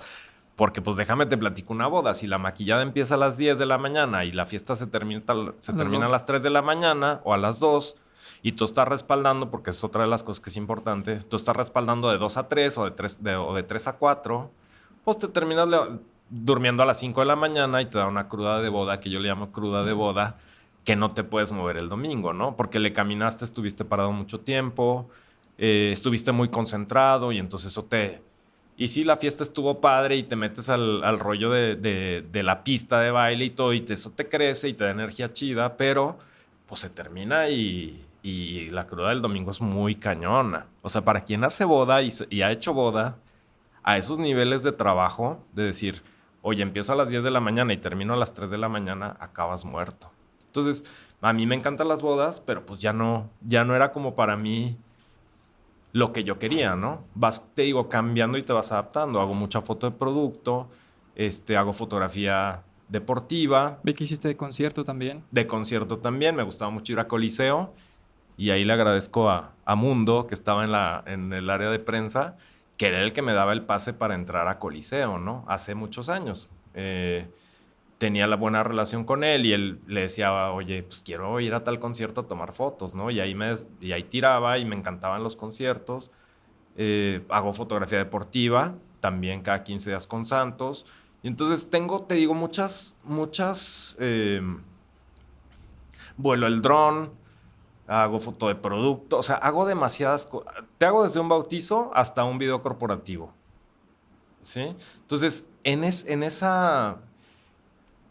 Porque pues déjame te platico una boda, si la maquillada empieza a las 10 de la mañana y la fiesta se A las termina a 2. las 3 de la mañana o a las 2 y tú estás respaldando, porque es otra de las cosas que es importante, tú estás respaldando de 2 a 3 o de 3 a 4, pues te terminas durmiendo a las 5 de la mañana y te da una cruda de boda, que yo le llamo cruda de boda, que no te puedes mover el domingo, ¿no? Porque le caminaste, estuviste parado mucho tiempo, estuviste muy concentrado y entonces eso te... Y sí, la fiesta estuvo padre y te metes al rollo de la pista de baile y todo, y eso te crece y te da energía chida, pero pues se termina y la cruda del domingo es muy cañona. O sea, para quien hace boda y ha hecho boda, a esos niveles de trabajo, de decir, oye, empiezo a las 10 de la mañana y termino a las 3 de la mañana, acabas muerto. Entonces, a mí me encantan las bodas, pero pues ya no era como para mí lo que yo quería, ¿no? Vas, te digo, cambiando y te vas adaptando. Hago mucha foto de producto, hago fotografía deportiva, Vi que hiciste de concierto también. de concierto también. Me gustaba mucho ir a Coliseo y ahí le agradezco a Mundo, que estaba en el área de prensa, que era el que me daba el pase para entrar a Coliseo, ¿no? Hace muchos años. Tenía la buena relación con él y él le decía, oye, pues quiero ir a tal concierto a tomar fotos, ¿no? Y ahí tiraba y me encantaban los conciertos. Hago fotografía deportiva, también cada 15 días con Santos. Y entonces te digo, vuelo el dron, hago foto de producto, o sea, hago demasiadas cosas. Te hago desde un bautizo hasta un video corporativo, ¿sí? Entonces, en esa...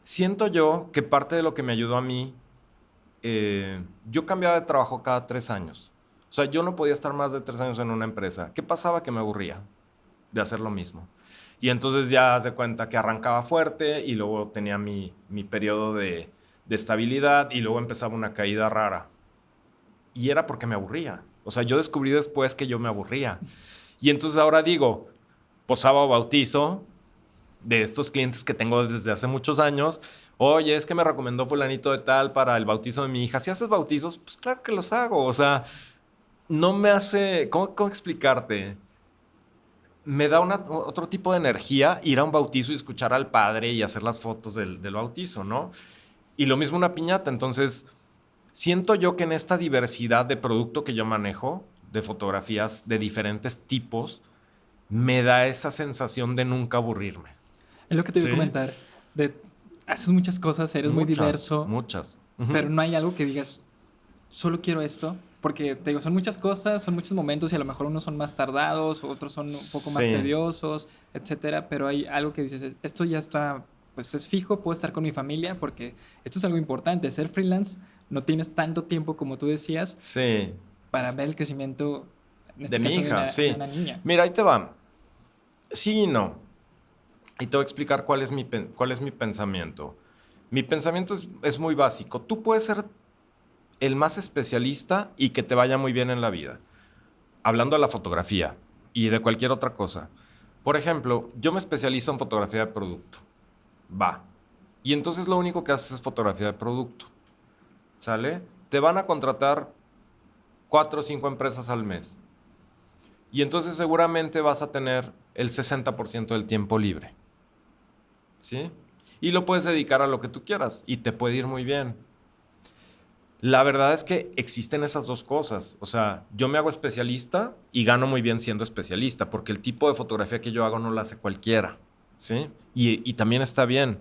Siento yo que parte de lo que me ayudó a mí, yo cambiaba de trabajo cada 3 años. O sea, yo no podía estar más de 3 años en una empresa. ¿Qué pasaba? Que me aburría de hacer lo mismo. Y entonces ya haz de cuenta que arrancaba fuerte y luego tenía mi periodo de estabilidad y luego empezaba una caída rara. Y era porque me aburría. O sea, yo descubrí después que yo me aburría. Y entonces ahora digo, posaba o bautizo de estos clientes que tengo desde hace muchos años. Oye, es que me recomendó fulanito de tal para el bautizo de mi hija. Si haces bautizos, pues claro que los hago. O sea, no me hace... ¿Cómo explicarte? Me da otro tipo de energía ir a un bautizo y escuchar al padre y hacer las fotos del bautizo, ¿no? Y lo mismo una piñata. Entonces, siento yo que en esta diversidad de producto que yo manejo, de fotografías de diferentes tipos, me da esa sensación de nunca aburrirme. Es lo que te iba a ¿Sí? comentar. Haces muchas cosas, eres muy diverso, Muchas. pero no hay algo que digas, solo quiero esto. Porque te digo, son muchas cosas, son muchos momentos y a lo mejor unos son más tardados, otros son un poco más Sí. tediosos, etcétera. Pero hay algo que dices, esto ya está, pues es fijo, puedo estar con mi familia porque esto es algo importante. Ser freelance no tienes tanto tiempo como tú decías Sí. para ver el crecimiento, en este De mi caso, hija, sí. de una niña. Mira, ahí te va. Sí y no. Y te voy a explicar cuál es mi pensamiento. Mi pensamiento es muy básico. Tú puedes ser el más especialista y que te vaya muy bien en la vida. Hablando de la fotografía y de cualquier otra cosa. Por ejemplo, yo me especializo en fotografía de producto. Va. Y entonces lo único que haces es fotografía de producto. ¿Sale? Te van a contratar 4 o 5 empresas al mes. Y entonces seguramente vas a tener el 60% del tiempo libre. ¿Sí? Y lo puedes dedicar a lo que tú quieras y te puede ir muy bien. La verdad es que existen esas dos cosas. O sea, yo me hago especialista y gano muy bien siendo especialista porque el tipo de fotografía que yo hago no la hace cualquiera. ¿Sí? Y también está bien.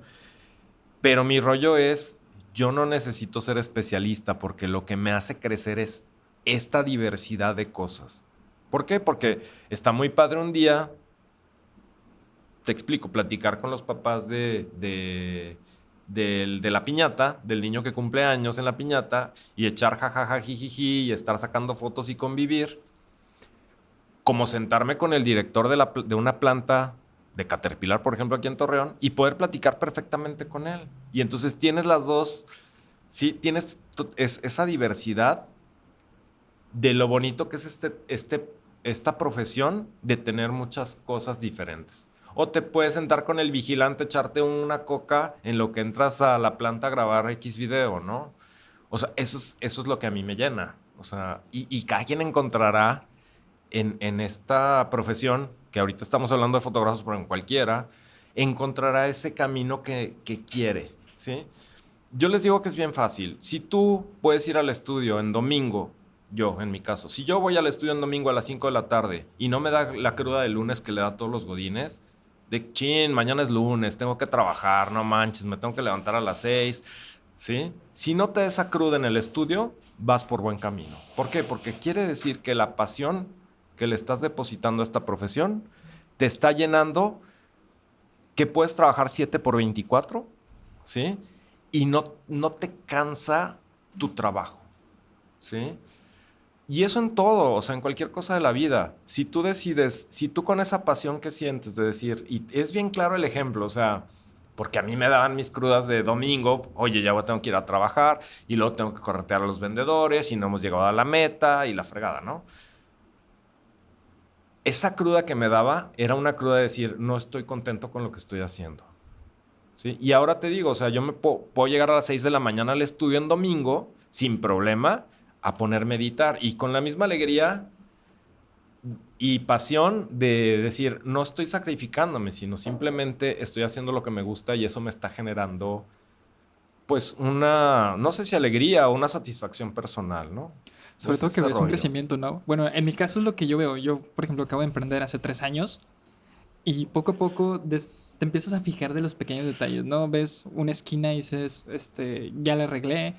Pero mi rollo es, yo no necesito ser especialista porque lo que me hace crecer es esta diversidad de cosas. ¿Por qué? Porque está muy padre un día, te explico, platicar con los papás de la piñata, del niño que cumple años en la piñata, y echar jajaja, jijiji, y estar sacando fotos y convivir, como sentarme con el director de una planta de Caterpillar, por ejemplo, aquí en Torreón, y poder platicar perfectamente con él. Y entonces tienes las dos, sí, tienes esa diversidad de lo bonito que es esta profesión de tener muchas cosas diferentes. O te puedes sentar con el vigilante, echarte una coca en lo que entras a la planta a grabar X video, ¿no? O sea, eso es lo que a mí me llena. O sea, y cada quien encontrará en esta profesión, que ahorita estamos hablando de fotógrafos, pero en cualquiera, encontrará ese camino que quiere, ¿sí? Yo les digo que es bien fácil. Si tú puedes ir al estudio en domingo, yo, en mi caso, si yo voy al estudio en domingo a las 5 de la tarde y no me da la cruda del lunes que le da a todos los godines, de chin, mañana es lunes, tengo que trabajar, no manches, me tengo que levantar a las 6, ¿sí? Si no te da esa cruda en el estudio, vas por buen camino. ¿Por qué? Porque quiere decir que la pasión que le estás depositando a esta profesión te está llenando, que puedes trabajar 7 por 24, ¿sí? Y no te cansa tu trabajo, ¿sí? Y eso en todo, o sea, en cualquier cosa de la vida. Si tú decides, si tú con esa pasión que sientes de decir, y es bien claro el ejemplo, o sea, porque a mí me daban mis crudas de domingo, oye, ya tengo que ir a trabajar y luego tengo que corretear a los vendedores y no hemos llegado a la meta y la fregada, ¿no? Esa cruda que me daba era una cruda de decir, no estoy contento con lo que estoy haciendo. ¿Sí? Y ahora te digo, o sea, yo puedo llegar a las 6 de la mañana al estudio en domingo sin problema a ponerme a editar y con la misma alegría y pasión de decir, no estoy sacrificándome, sino simplemente estoy haciendo lo que me gusta y eso me está generando pues una, no sé si alegría o una satisfacción personal, ¿no? Sobre todo Entonces, que ese ves un rollo. crecimiento, ¿no? Bueno, en mi caso es lo que yo veo. Yo, por ejemplo, acabo de emprender hace 3 años y poco a poco te empiezas a fijar de los pequeños detalles, ¿no? Ves una esquina y dices, ya la arreglé,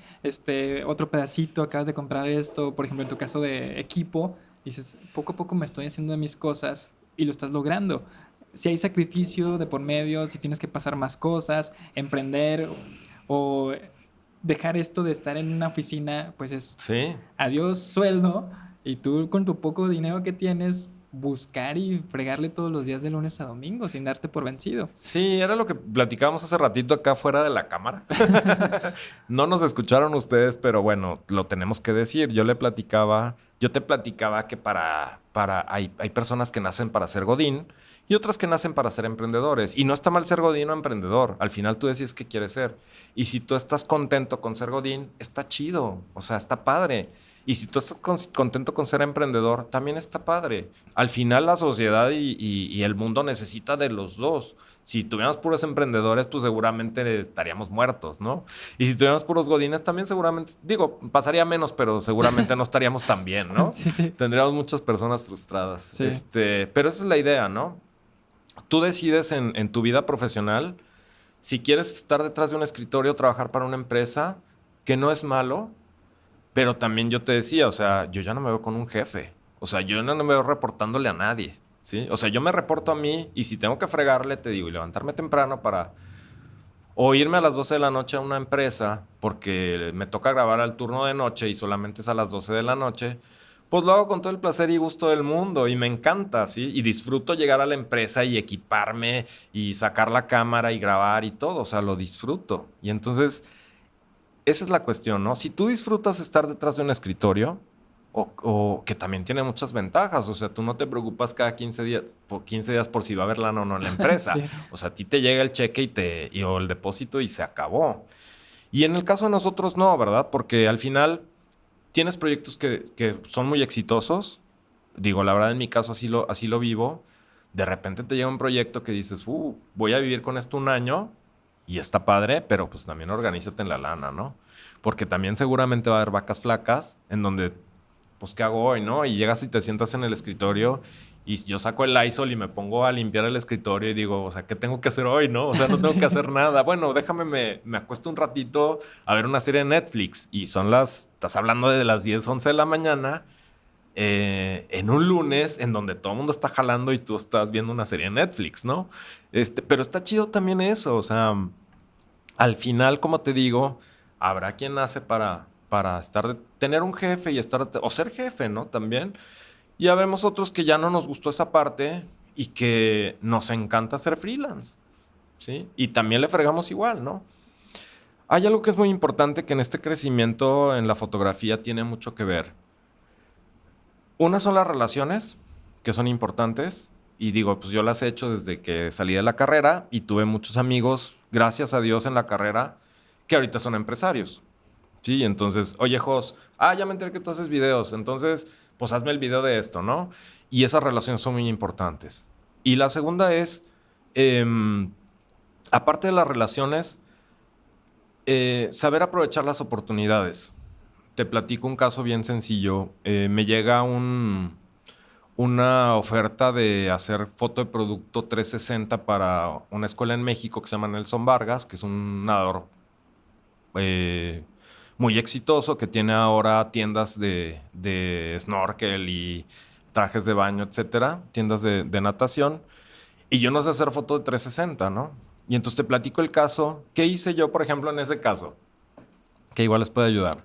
otro pedacito, acabas de comprar esto, por ejemplo, en tu caso de equipo, dices, poco a poco me estoy haciendo de mis cosas y lo estás logrando. Si hay sacrificio de por medio, si tienes que pasar más cosas, emprender o dejar esto de estar en una oficina, pues es Sí, adiós sueldo y tú con tu poco dinero que tienes buscar y fregarle todos los días de lunes a domingo sin darte por vencido. Sí, era lo que platicábamos hace ratito acá fuera de la cámara. No nos escucharon ustedes, pero bueno, lo tenemos que decir. Yo te platicaba que hay personas que nacen para ser godín y otras que nacen para ser emprendedores. Y no está mal ser godín o emprendedor. Al final tú decides qué quieres ser. Y si tú estás contento con ser godín, está chido. O sea, está padre. Y si tú estás contento con ser emprendedor, también está padre. Al final la sociedad y el mundo necesita de los dos. Si tuviéramos puros emprendedores, pues seguramente estaríamos muertos, ¿no? Y si tuviéramos puros godines, también seguramente, digo, pasaría menos, pero seguramente no estaríamos tan bien, ¿no? Sí, sí. Tendríamos muchas personas frustradas. Sí. Pero esa es la idea, ¿no? Tú decides en tu vida profesional si quieres estar detrás de un escritorio o trabajar para una empresa, que no es malo. Pero también yo te decía, o sea, yo ya no me veo con un jefe. O sea, yo no me veo reportándole a nadie, ¿sí? O sea, yo me reporto a mí y si tengo que fregarle, te digo, y levantarme temprano para... O irme a las 12 de la noche a una empresa porque me toca grabar al turno de noche y solamente es a las 12 de la noche, pues lo hago con todo el placer y gusto del mundo y me encanta, ¿sí? Y disfruto llegar a la empresa y equiparme y sacar la cámara y grabar y todo. O sea, lo disfruto. Y entonces... esa es la cuestión, ¿no? Si tú disfrutas estar detrás de un escritorio, o que también tiene muchas ventajas, o sea, tú no te preocupas cada 15 días por si va a haber lana o no en la empresa. Sí. O sea, a ti te llega el cheque o el depósito y se acabó. Y en el caso de nosotros no, ¿verdad? Porque al final tienes proyectos que son muy exitosos. Digo, la verdad en mi caso así lo vivo. De repente te llega un proyecto que dices, voy a vivir con esto un año. Y está padre, pero pues también organízate en la lana, ¿no? Porque también seguramente va a haber vacas flacas en donde, pues, ¿qué hago hoy, no? Y llegas y te sientas en el escritorio y yo saco el Lysol y me pongo a limpiar el escritorio y digo, o sea, ¿qué tengo que hacer hoy, no? O sea, no tengo que hacer nada. Bueno, me acuesto un ratito a ver una serie de Netflix y estás hablando de las 10, 11 de la mañana en un lunes en donde todo el mundo está jalando y tú estás viendo una serie de Netflix, ¿no? Pero está chido también eso, o sea, al final, como te digo, habrá quien nace para tener un jefe y o ser jefe, ¿no? También. Y habemos otros que ya no nos gustó esa parte y que nos encanta ser freelance, ¿sí? Y también le fregamos igual, ¿no? Hay algo que es muy importante que en este crecimiento en la fotografía tiene mucho que ver. Una son las relaciones, que son importantes. Y digo, pues yo las he hecho desde que salí de la carrera y tuve muchos amigos, gracias a Dios, en la carrera, que ahorita son empresarios. Sí, entonces, oye, Jos, ya me enteré que tú haces videos, entonces, pues hazme el video de esto, ¿no? Y esas relaciones son muy importantes. Y la segunda es, aparte de las relaciones, saber aprovechar las oportunidades. Te platico un caso bien sencillo. Me llega una oferta de hacer foto de producto 360 para una escuela en México que se llama Nelson Vargas, que es un nadador muy exitoso, que tiene ahora tiendas de snorkel y trajes de baño, etcétera, tiendas de natación. Y yo no sé hacer foto de 360, ¿no? Y entonces te platico el caso. ¿Qué hice yo, por ejemplo, en ese caso? Que igual les puede ayudar.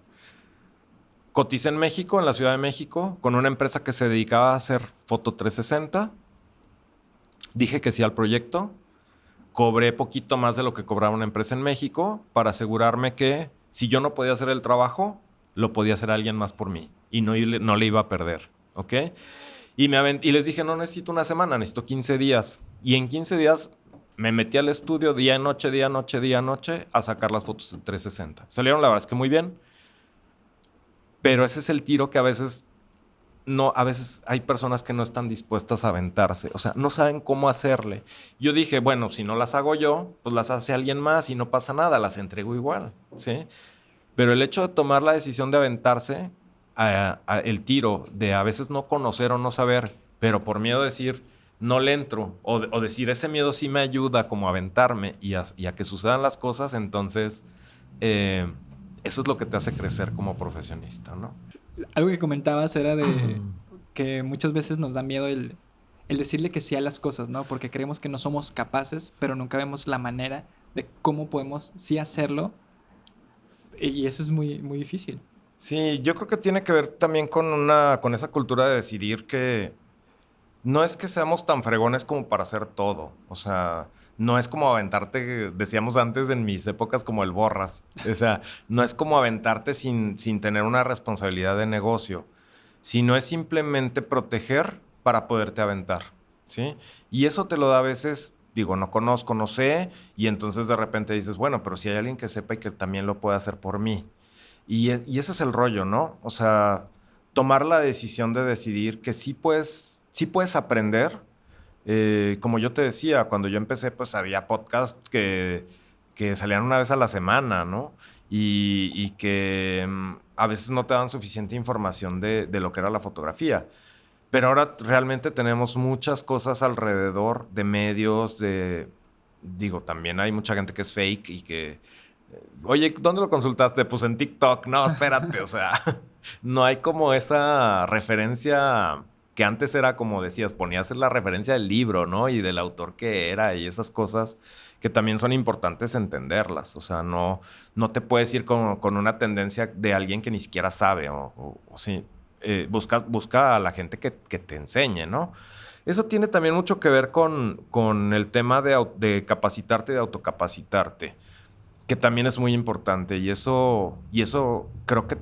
Coticé en México, en la Ciudad de México, con una empresa que se dedicaba a hacer foto 360. Dije que sí al proyecto. Cobré poquito más de lo que cobraba una empresa en México para asegurarme que si yo no podía hacer el trabajo, lo podía hacer alguien más por mí y no le iba a perder, ¿ok? Y les dije, no necesito una semana, necesito 15 días. Y en 15 días me metí al estudio día, noche, día, noche, día, noche a sacar las fotos en 360. Salieron, la verdad es que muy bien. Pero ese es el tiro que a veces hay personas que no están dispuestas a aventarse. O sea, no saben cómo hacerle. Yo dije, bueno, si no las hago yo, pues las hace alguien más y no pasa nada, las entrego igual, ¿sí? Pero el hecho de tomar la decisión de aventarse el tiro, de a veces no conocer o no saber, pero por miedo de decir, no le entro, o decir, ese miedo sí me ayuda como a aventarme y a que sucedan las cosas, entonces eso es lo que te hace crecer como profesionista, ¿no? Algo que comentabas era de que muchas veces nos da miedo el decirle que sí a las cosas, ¿no? Porque creemos que no somos capaces, pero nunca vemos la manera de cómo podemos sí hacerlo. Y eso es muy, muy difícil. Sí, yo creo que tiene que ver también con esa cultura de decidir que no es que seamos tan fregones como para hacer todo. O sea, no es como aventarte, decíamos antes en mis épocas, como el borras. O sea, no es como aventarte sin tener una responsabilidad de negocio, sino es simplemente proteger para poderte aventar, ¿sí? Y eso te lo da a veces, digo, no conozco, no sé, y entonces de repente dices, bueno, pero si hay alguien que sepa y que también lo pueda hacer por mí. Y ese es el rollo, ¿no? O sea, tomar la decisión de decidir que sí puedes aprender. Como yo te decía, cuando yo empecé, pues había podcasts que salían una vez a la semana, ¿no? Y que a veces no te dan suficiente información de lo que era la fotografía. Pero ahora realmente tenemos muchas cosas alrededor de medios, digo, también hay mucha gente que es fake y que oye, ¿dónde lo consultaste? Pues en TikTok. No, espérate, o sea, no hay como esa referencia que antes era como decías, ponías la referencia del libro, ¿no? Y del autor que era y esas cosas que también son importantes entenderlas. O sea, no te puedes ir con una tendencia de alguien que ni siquiera sabe o sí. Busca a la gente que te enseñe, ¿no? Eso tiene también mucho que ver con el tema de capacitarte, de autocapacitarte, que también es muy importante y eso creo que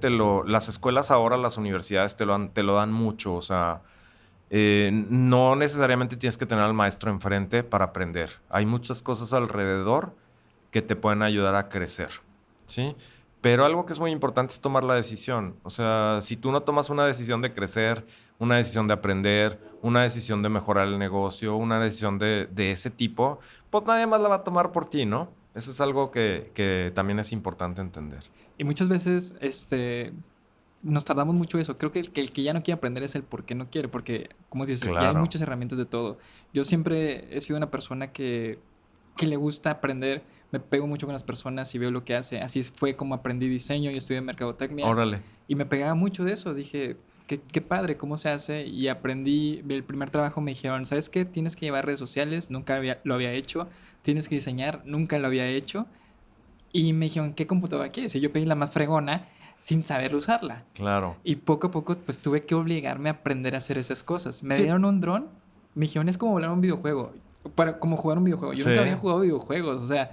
las escuelas ahora, las universidades te lo dan mucho, o sea, no necesariamente tienes que tener al maestro enfrente para aprender. Hay muchas cosas alrededor que te pueden ayudar a crecer, ¿sí? Pero algo que es muy importante es tomar la decisión. O sea, si tú no tomas una decisión de crecer, una decisión de aprender, una decisión de mejorar el negocio, una decisión de ese tipo, pues nadie más la va a tomar por ti, ¿no? Eso es algo que también es importante entender. Y muchas veces, nos tardamos mucho eso. Creo que el que ya no quiere aprender es el por qué no quiere, porque, como dices, ya hay Claro. muchas herramientas de todo. Yo siempre he sido una persona que le gusta aprender, me pego mucho con las personas y veo lo que hace. Así fue como aprendí diseño y estudié mercadotecnia Órale. y me pegaba mucho de eso. Dije, qué padre, cómo se hace. Y aprendí, el primer trabajo me dijeron, ¿sabes qué? Tienes que llevar redes sociales, lo había hecho. Tienes que diseñar, nunca lo había hecho. Y me dijeron, ¿qué computadora quieres? Y yo pedí la más fregona sin saber usarla. Claro. Y poco a poco, pues tuve que obligarme a aprender a hacer esas cosas. Me Sí. dieron un dron, me dijeron, es como volar un videojuego. Como jugar un videojuego. Yo Sí. nunca había jugado videojuegos, o sea,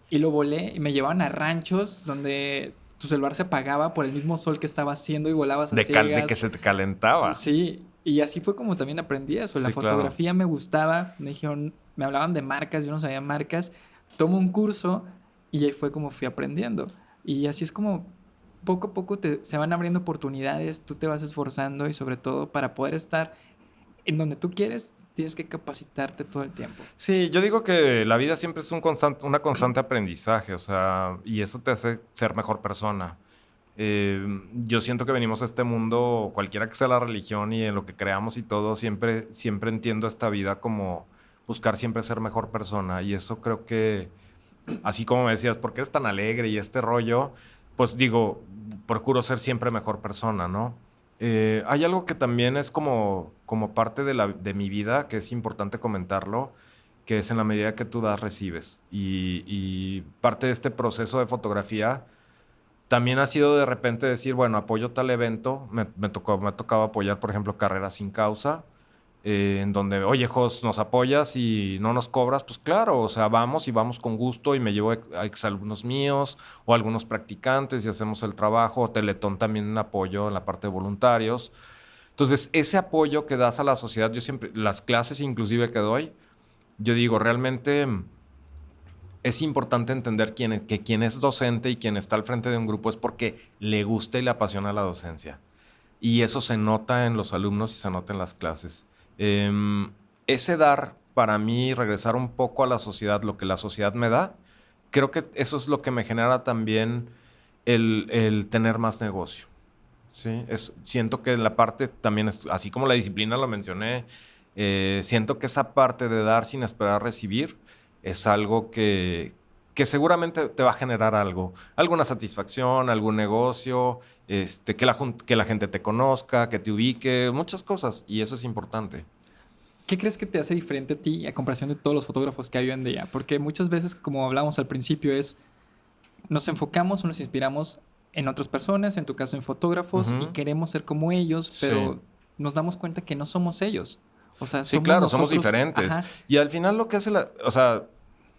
y lo volé y me llevaban a ranchos donde tu celular se apagaba por el mismo sol que estaba haciendo y volabas a De que ciegas. se te calentaba. Sí, y así fue como también aprendí eso. La Sí, claro. fotografía me gustaba, me dijeron, me hablaban de marcas, yo no sabía marcas. Tomo un curso y ahí fue como fui aprendiendo. Y así es como poco a poco se van abriendo oportunidades, tú te vas esforzando y sobre todo para poder estar en donde tú quieres, tienes que capacitarte todo el tiempo. Sí, yo digo que la vida siempre es una constante aprendizaje, o sea, y eso te hace ser mejor persona. Yo siento que venimos a este mundo, cualquiera que sea la religión y en lo que creamos y todo, siempre entiendo esta vida como buscar siempre ser mejor persona. Y eso creo que, así como me decías, ¿por qué eres tan alegre y este rollo? Pues digo, procuro ser siempre mejor persona, ¿no? Hay algo que también es como parte de mi vida, que es importante comentarlo, que es en la medida que tú das, recibes. Y parte de este proceso de fotografía también ha sido de repente decir, bueno, apoyo tal evento. Me ha tocado apoyar, por ejemplo, Carreras Sin Causa, en donde, oye, Jos, ¿nos apoyas y no nos cobras? Pues claro, o sea, vamos y vamos con gusto y me llevo a exalumnos míos o algunos practicantes y hacemos el trabajo. O Teletón también apoyo en la parte de voluntarios. Entonces, ese apoyo que das a la sociedad, yo siempre, las clases inclusive que doy, yo digo, realmente es importante entender que quien es docente y quien está al frente de un grupo es porque le gusta y le apasiona la docencia. Y eso se nota en los alumnos y se nota en las clases. Ese dar, para mí, regresar un poco a la sociedad, lo que la sociedad me da, creo que eso es lo que me genera también el tener más negocio. ¿Sí? Siento que la parte también, así como la disciplina lo mencioné, siento que esa parte de dar sin esperar recibir es algo que seguramente te va a generar algo, alguna satisfacción, algún negocio, que la gente te conozca, que te ubique, muchas cosas, y eso es importante. ¿Qué crees que te hace diferente a ti a comparación de todos los fotógrafos que hay hoy en día? Porque muchas veces, como hablábamos al principio, nos enfocamos o nos inspiramos en otras personas, en tu caso en fotógrafos, y Ujú. queremos ser como ellos, Sí, pero nos damos cuenta que no somos ellos. O sea, Sí, somos claro, somos nosotros. diferentes. Ajá. Y al final lo que hace o sea,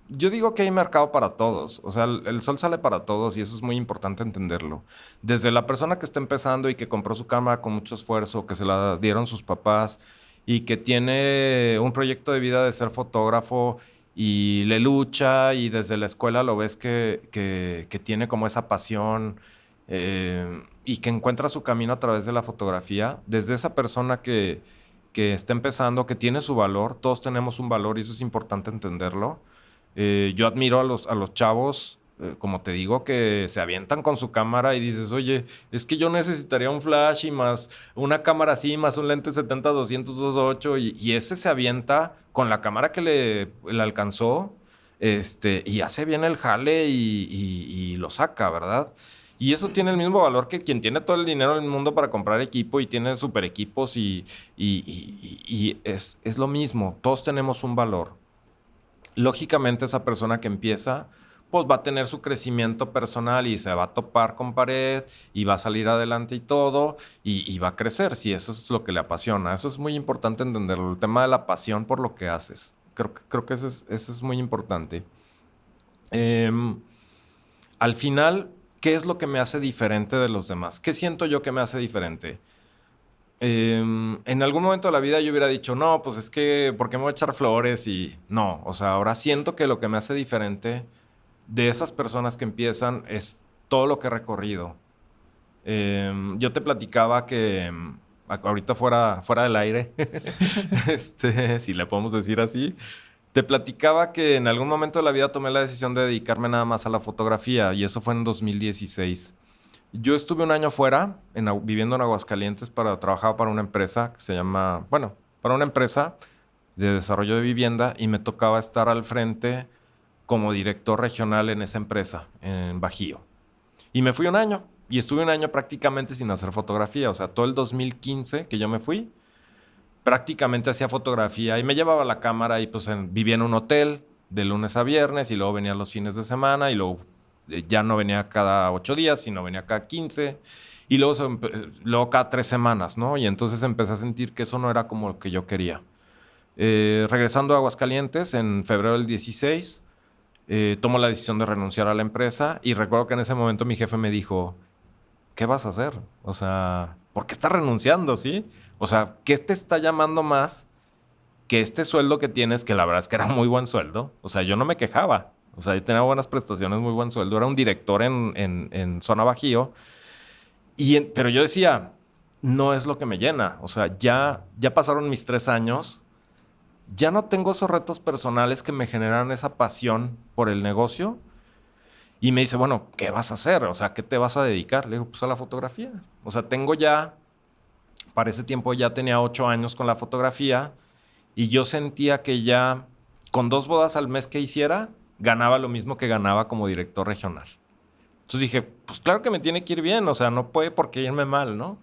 yo digo que hay mercado para todos. O sea, el sol sale para todos y eso es muy importante entenderlo. Desde la persona que está empezando y que compró su cámara con mucho esfuerzo, que se la dieron sus papás y que tiene un proyecto de vida de ser fotógrafo y le lucha y desde la escuela lo ves que tiene como esa pasión y que encuentra su camino a través de la fotografía. Desde esa persona que está empezando, que tiene su valor, todos tenemos un valor y eso es importante entenderlo. Yo admiro a los chavos, como te digo, que se avientan con su cámara y dices, oye, es que yo necesitaría un flash y más una cámara así, más un lente 70-200 2.8 y ese se avienta con la cámara que le alcanzó y hace bien el jale y lo saca, ¿verdad? Y eso tiene el mismo valor que quien tiene todo el dinero del mundo para comprar equipo y tiene super equipos y es lo mismo, todos tenemos un valor. Lógicamente esa persona que empieza, pues va a tener su crecimiento personal y se va a topar con pared y va a salir adelante y todo y va a crecer, si eso es lo que le apasiona. Eso es muy importante entenderlo, el tema de la pasión por lo que haces. Creo que eso es muy importante. Em, Al final, ¿qué es lo que me hace diferente de los demás? ¿Qué siento yo que me hace diferente? En algún momento de la vida yo hubiera dicho, no, pues es que, ¿por qué me voy a echar flores? Y no, o sea, ahora siento que lo que me hace diferente de esas personas que empiezan es todo lo que he recorrido. Yo te platicaba que ahorita fuera del aire, si le podemos decir así, te platicaba que en algún momento de la vida tomé la decisión de dedicarme nada más a la fotografía y eso fue en 2016. Yo estuve un año fuera, viviendo en Aguascalientes, trabajaba para una empresa que se llama, bueno, para una empresa de desarrollo de vivienda y me tocaba estar al frente como director regional en esa empresa, en Bajío. Y me fui un año y estuve un año prácticamente sin hacer fotografía, o sea, todo el 2015 que yo me fui, prácticamente hacía fotografía y me llevaba la cámara y pues vivía en un hotel de lunes a viernes y luego venía los fines de semana y luego ya no venía cada 8 días, sino venía cada 15 y luego, luego cada 3 semanas, ¿no? Y entonces empecé a sentir que eso no era como lo que yo quería. Regresando a Aguascalientes en febrero del 16, tomo la decisión de renunciar a la empresa y recuerdo que en ese momento mi jefe me dijo, ¿qué vas a hacer? O sea, ¿por qué estás renunciando, sí? O sea, ¿qué te está llamando más que este sueldo que tienes, que la verdad es que era muy buen sueldo? O sea, yo no me quejaba. O sea, yo tenía buenas prestaciones, muy buen sueldo. Era un director en Zona Bajío. Pero yo decía, no es lo que me llena. O sea, ya pasaron mis 3 años. Ya no tengo esos retos personales que me generan esa pasión por el negocio. Y me dice, bueno, ¿qué vas a hacer? O sea, ¿qué te vas a dedicar? Le digo, pues a la fotografía. O sea, para ese tiempo ya tenía 8 años con la fotografía y yo sentía que ya con 2 bodas al mes que hiciera, ganaba lo mismo que ganaba como director regional. Entonces dije, pues claro que me tiene que ir bien, o sea, no puede por qué irme mal, ¿no?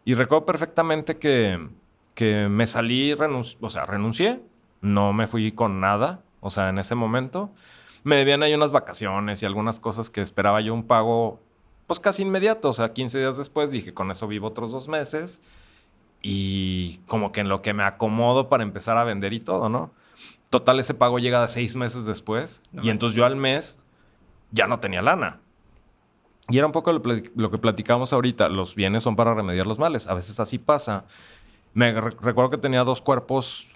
Y recuerdo perfectamente que me salí, o sea, renuncié, no me fui con nada, o sea, en ese momento. Me debían ahí unas vacaciones y algunas cosas que esperaba yo un pago, pues casi inmediato, o sea, 15 días después dije, con eso vivo otros 2 meses y como que en lo que me acomodo para empezar a vender y todo, ¿no? Total, ese pago llega de 6 meses después No y entonces manches. yo al mes ya no tenía lana. Y era un poco lo que platicamos ahorita, los bienes son para remediar los males, a veces así pasa. Recuerdo que tenía 2 cuerpos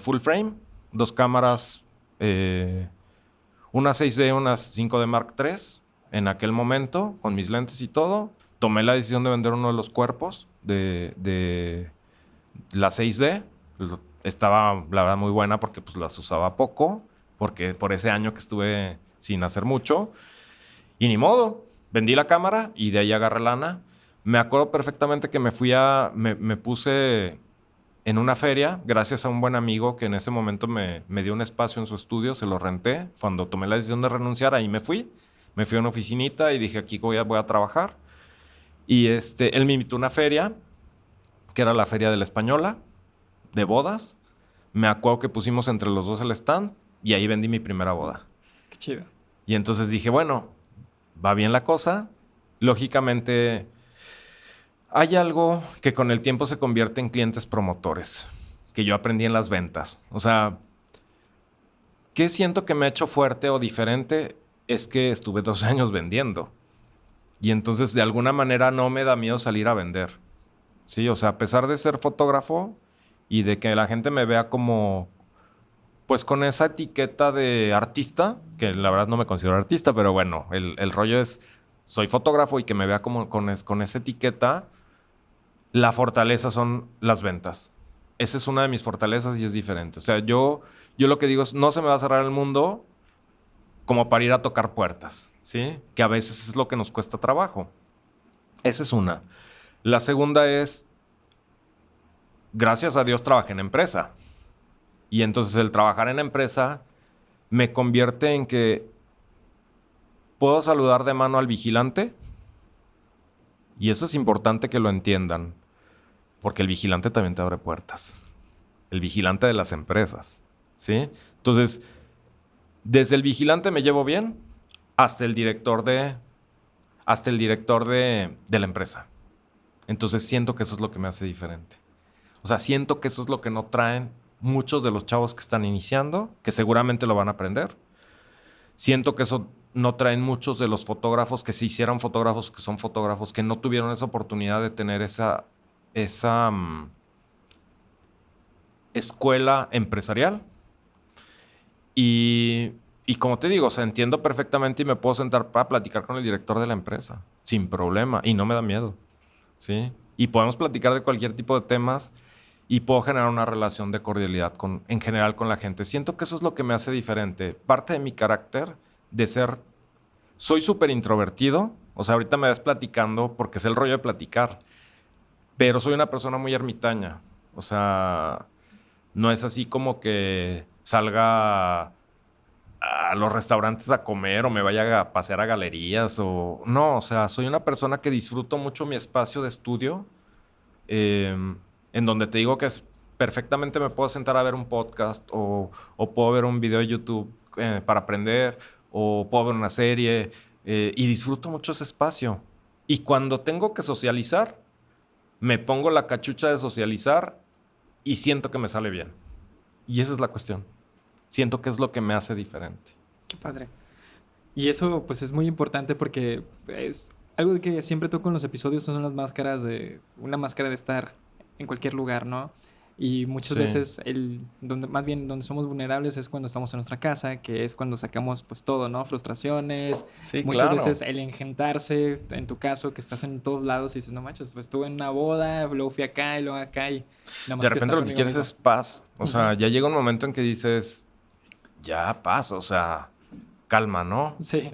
full frame, 2 cámaras, una 6D, una 5D Mark III en aquel momento, con mis lentes y todo. Tomé la decisión de vender uno de los cuerpos de la 6D. Estaba, la verdad, muy buena porque pues las usaba poco, porque por ese año que estuve sin hacer mucho. Y ni modo, vendí la cámara y de ahí agarré lana. Me acuerdo perfectamente que me puse en una feria, gracias a un buen amigo que en ese momento me dio un espacio en su estudio, se lo renté. Cuando tomé la decisión de renunciar, ahí me fui. Me fui a una oficinita y dije, aquí voy a trabajar. Y él me invitó a una feria, que era la Feria de la Española, de bodas. Me acuerdo que pusimos entre los dos el stand y ahí vendí mi primera boda. Qué chido. Y entonces dije, bueno, va bien la cosa. Lógicamente, hay algo que con el tiempo se convierte en clientes promotores. que yo aprendí en las ventas. O sea, ¿qué siento que me ha hecho fuerte o diferente? Es que estuve 12 años vendiendo. Y entonces, de alguna manera, no me da miedo salir a vender. Sí, o sea, a pesar de ser fotógrafo y de que la gente me vea como, pues con esa etiqueta de artista, que la verdad no me considero artista, pero bueno, el rollo es, soy fotógrafo y que me vea como con esa etiqueta, la fortaleza son las ventas. Esa es una de mis fortalezas y es diferente. O sea, yo lo que digo es, no se me va a cerrar el mundo como para ir a tocar puertas, ¿sí? Que a veces es lo que nos cuesta trabajo. Esa es una. La segunda es, gracias a Dios trabajé en empresa. Y entonces el trabajar en empresa me convierte en que puedo saludar de mano al vigilante. Y eso es importante que lo entiendan. Porque el vigilante también te abre puertas. El vigilante de las empresas, ¿sí? Entonces, desde el vigilante me llevo bien hasta el director de la empresa. Entonces siento que eso es lo que me hace diferente. O sea, siento que eso es lo que no traen muchos de los chavos que están iniciando, que seguramente lo van a aprender. Siento que eso no traen muchos de los fotógrafos que se hicieron fotógrafos, que son fotógrafos, que no tuvieron esa oportunidad de tener esa escuela empresarial. Y como te digo, o sea, entiendo perfectamente y me puedo sentar para platicar con el director de la empresa sin problema y no me da miedo, ¿sí? Y podemos platicar de cualquier tipo de temas y puedo generar una relación de cordialidad en general con la gente. Siento que eso es lo que me hace diferente. Parte de mi carácter de ser... Soy súper introvertido. O sea, ahorita me ves platicando porque es el rollo de platicar. Pero soy una persona muy ermitaña. O sea, no es así como que salga a los restaurantes a comer o me vaya a pasear a galerías o... No, o sea, soy una persona que disfruto mucho mi espacio de estudio, en donde te digo que perfectamente me puedo sentar a ver un podcast o puedo ver un video de YouTube para aprender o puedo ver una serie y disfruto mucho ese espacio. Y cuando tengo que socializar, me pongo la cachucha de socializar y siento que me sale bien. Y esa es la cuestión. Siento que es lo que me hace diferente. Qué padre. Y eso pues es muy importante porque es algo que siempre toco en los episodios, son las máscaras una máscara de estar en cualquier lugar, ¿no? Y muchas veces donde somos vulnerables es cuando estamos en nuestra casa, que es cuando sacamos pues todo, ¿no? Frustraciones, Sí, muchas claro. veces el engentarse, en tu caso, que estás en todos lados y dices, no manches, pues estuve en una boda, luego fui acá y luego acá y nada más De repente lo que quieres es paz. O sea, ya llega un momento en que dices, ya paz, o sea, calma, ¿no? Sí.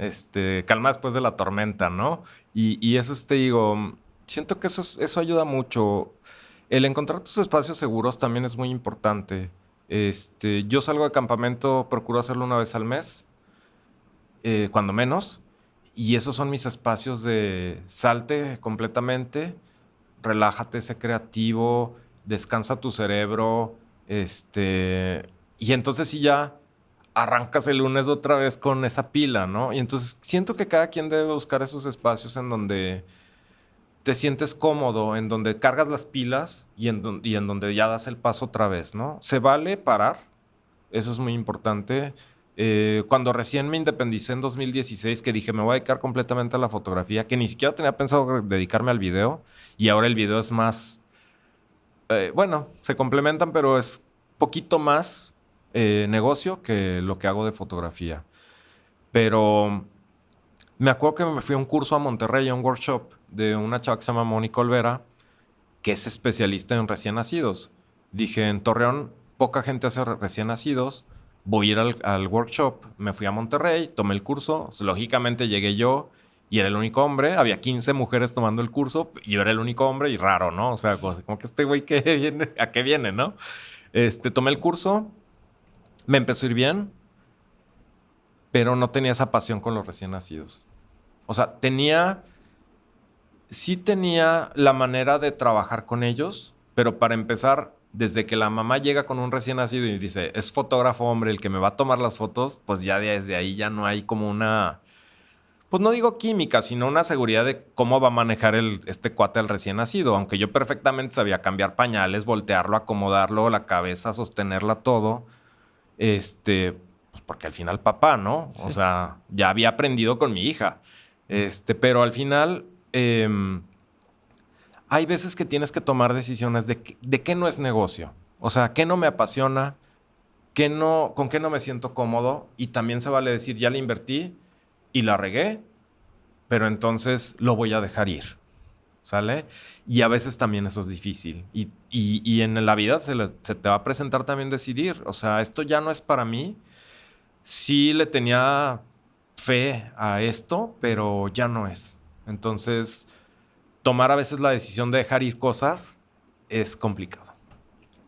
Calma después de la tormenta, ¿no? Y eso te digo, siento que eso ayuda mucho. El encontrar tus espacios seguros también es muy importante. Yo salgo de campamento, procuro hacerlo una vez al mes, cuando menos, y esos son mis espacios de salte completamente, relájate, sé creativo, descansa tu cerebro, y entonces sí ya arrancas el lunes otra vez con esa pila, ¿no? Y entonces siento que cada quien debe buscar esos espacios en donde te sientes cómodo, en donde cargas las pilas y en donde ya das el paso otra vez, ¿no? Se vale parar, eso es muy importante. Cuando recién me independicé en 2016, que dije, me voy a dedicar completamente a la fotografía, que ni siquiera tenía pensado dedicarme al video, y ahora el video es más... bueno, se complementan, pero es poquito más negocio que lo que hago de fotografía. Pero me acuerdo que me fui a un curso a Monterrey, a un workshop de una chava que se llama Mónica Olvera, que es especialista en recién nacidos. Dije, en Torreón poca gente hace recién nacidos, voy a ir al workshop. Me fui a Monterrey, tomé el curso, lógicamente llegué yo y era el único hombre, había 15 mujeres tomando el curso y yo era el único hombre y raro, ¿no? O sea, como que este güey que viene, ¿a qué viene, no? Tomé el curso, me empezó a ir bien, pero no tenía esa pasión con los recién nacidos. O sea, sí tenía la manera de trabajar con ellos, pero para empezar, desde que la mamá llega con un recién nacido y dice, es fotógrafo hombre el que me va a tomar las fotos, pues ya desde ahí ya no hay como pues no digo química, sino una seguridad de cómo va a manejar este cuate al recién nacido. Aunque yo perfectamente sabía cambiar pañales, voltearlo, acomodarlo, la cabeza, sostenerla todo. Pues porque al final papá, ¿no? Sí. O sea, ya había aprendido con mi hija. Pero al final hay veces que tienes que tomar decisiones de qué no es negocio. O sea, qué no me apasiona, qué no, con qué no me siento cómodo. Y también se vale decir, ya le invertí y la regué, pero entonces lo voy a dejar ir. ¿Sale? Y a veces también eso es difícil. Y en la vida se te va a presentar también decidir. O sea, esto ya no es para mí. Sí le tenía fe a esto, pero ya no es. Entonces, tomar a veces la decisión de dejar ir cosas es complicado.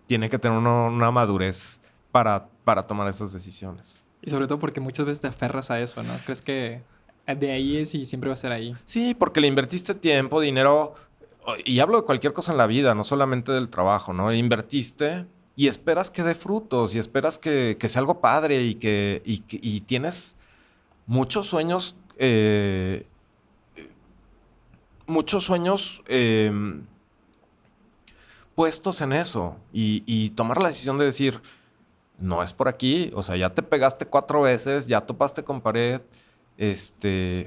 Tiene que tener una madurez para tomar esas decisiones. Y sobre todo porque muchas veces te aferras a eso, ¿no? Crees que de ahí es y siempre va a ser ahí. Sí, porque le invertiste tiempo, dinero, y hablo de cualquier cosa en la vida, no solamente del trabajo, ¿no? Invertiste y esperas que dé frutos y esperas que sea algo padre y tienes muchos sueños, muchos sueños puestos en eso y tomar la decisión de decir, no es por aquí, o sea, ya te pegaste 4 veces, ya topaste con pared,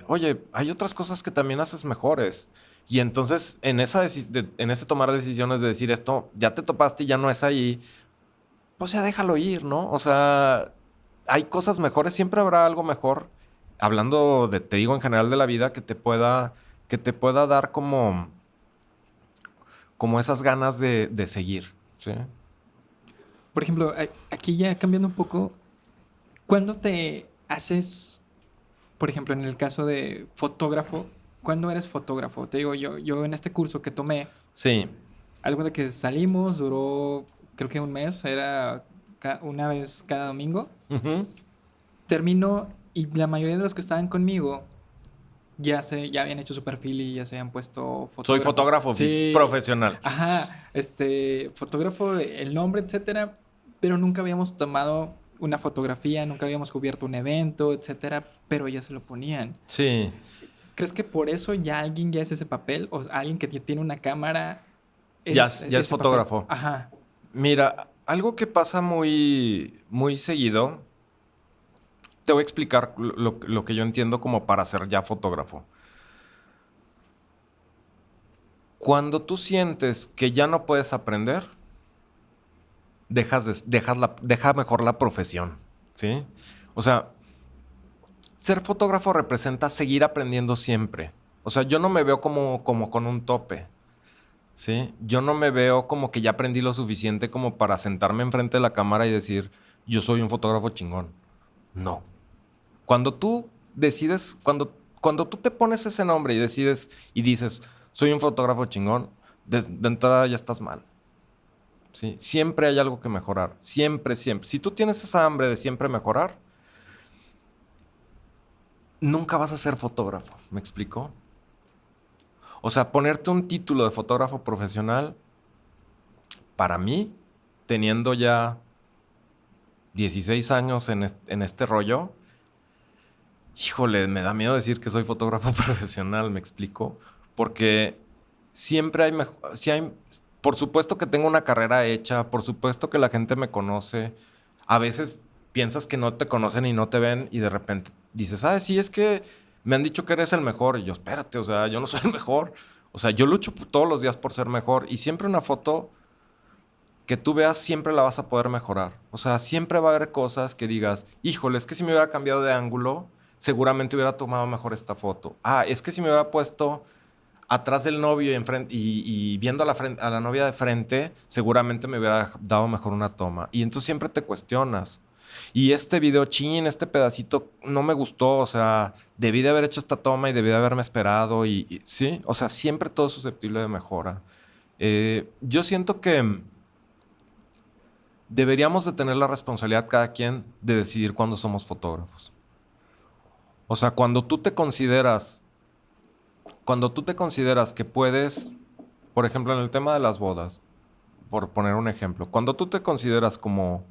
oye, hay otras cosas que también haces mejores. Y entonces, en ese tomar decisiones de decir esto, ya te topaste y ya no es ahí, pues ya déjalo ir, ¿no? O sea, hay cosas mejores, siempre habrá algo mejor. Hablando te digo, en general de la vida, que te pueda dar como esas ganas de seguir, ¿sí? Por ejemplo, aquí ya cambiando un poco, ¿cuándo te haces, por ejemplo, en el caso de fotógrafo, cuándo eres fotógrafo? Te digo, yo en este curso que tomé, Sí. algo de que salimos, duró creo que un mes, era una vez cada domingo. Ujú. Terminó y la mayoría de los que estaban conmigo ya habían hecho su perfil y ya se habían puesto fotógrafo. Soy fotógrafo Sí. profesional. Ajá, fotógrafo, el nombre, etcétera, pero nunca habíamos tomado una fotografía, nunca habíamos cubierto un evento, etcétera, pero ya se lo ponían. Sí. ¿Crees que por eso ya alguien ya es ese papel? O alguien que tiene una cámara Ya es ese fotógrafo. papel? Ajá. Mira, algo que pasa muy, muy seguido, te voy a explicar lo que yo entiendo como para ser ya fotógrafo. Cuando tú sientes que ya no puedes aprender, deja mejor la profesión, ¿sí? O sea, ser fotógrafo representa seguir aprendiendo siempre. O sea, yo no me veo como con un tope, ¿sí? Yo no me veo como que ya aprendí lo suficiente como para sentarme enfrente de la cámara y decir, yo soy un fotógrafo chingón. No. Cuando tú decides, cuando tú te pones ese nombre y decides y dices, soy un fotógrafo chingón, de entrada ya estás mal. ¿Sí? Siempre hay algo que mejorar. Siempre, siempre. Si tú tienes esa hambre de siempre mejorar, nunca vas a ser fotógrafo. ¿Me explico? O sea, ponerte un título de fotógrafo profesional, para mí, teniendo ya 16 años en este rollo, híjole, me da miedo decir que soy fotógrafo profesional, ¿me explico? Porque siempre por supuesto que tengo una carrera hecha, por supuesto que la gente me conoce. A veces piensas que no te conocen y no te ven y de repente dices, ah, sí, es que me han dicho que eres el mejor. Y yo, espérate, o sea, yo no soy el mejor. O sea, yo lucho todos los días por ser mejor y siempre una foto que tú veas siempre la vas a poder mejorar. O sea, siempre va a haber cosas que digas, híjole, es que si me hubiera cambiado de ángulo, seguramente hubiera tomado mejor esta foto. Ah, es que si me hubiera puesto atrás del novio y viendo a la novia de frente, seguramente me hubiera dado mejor una toma. Y entonces siempre te cuestionas. Y este video, este pedacito no me gustó, o sea, debí de haber hecho esta toma y debí de haberme esperado sí, o sea, siempre todo es susceptible de mejora. Yo siento que deberíamos de tener la responsabilidad cada quien de decidir cuándo somos fotógrafos. O sea, cuando tú te consideras que puedes, por ejemplo, en el tema de las bodas, por poner un ejemplo, cuando tú te consideras como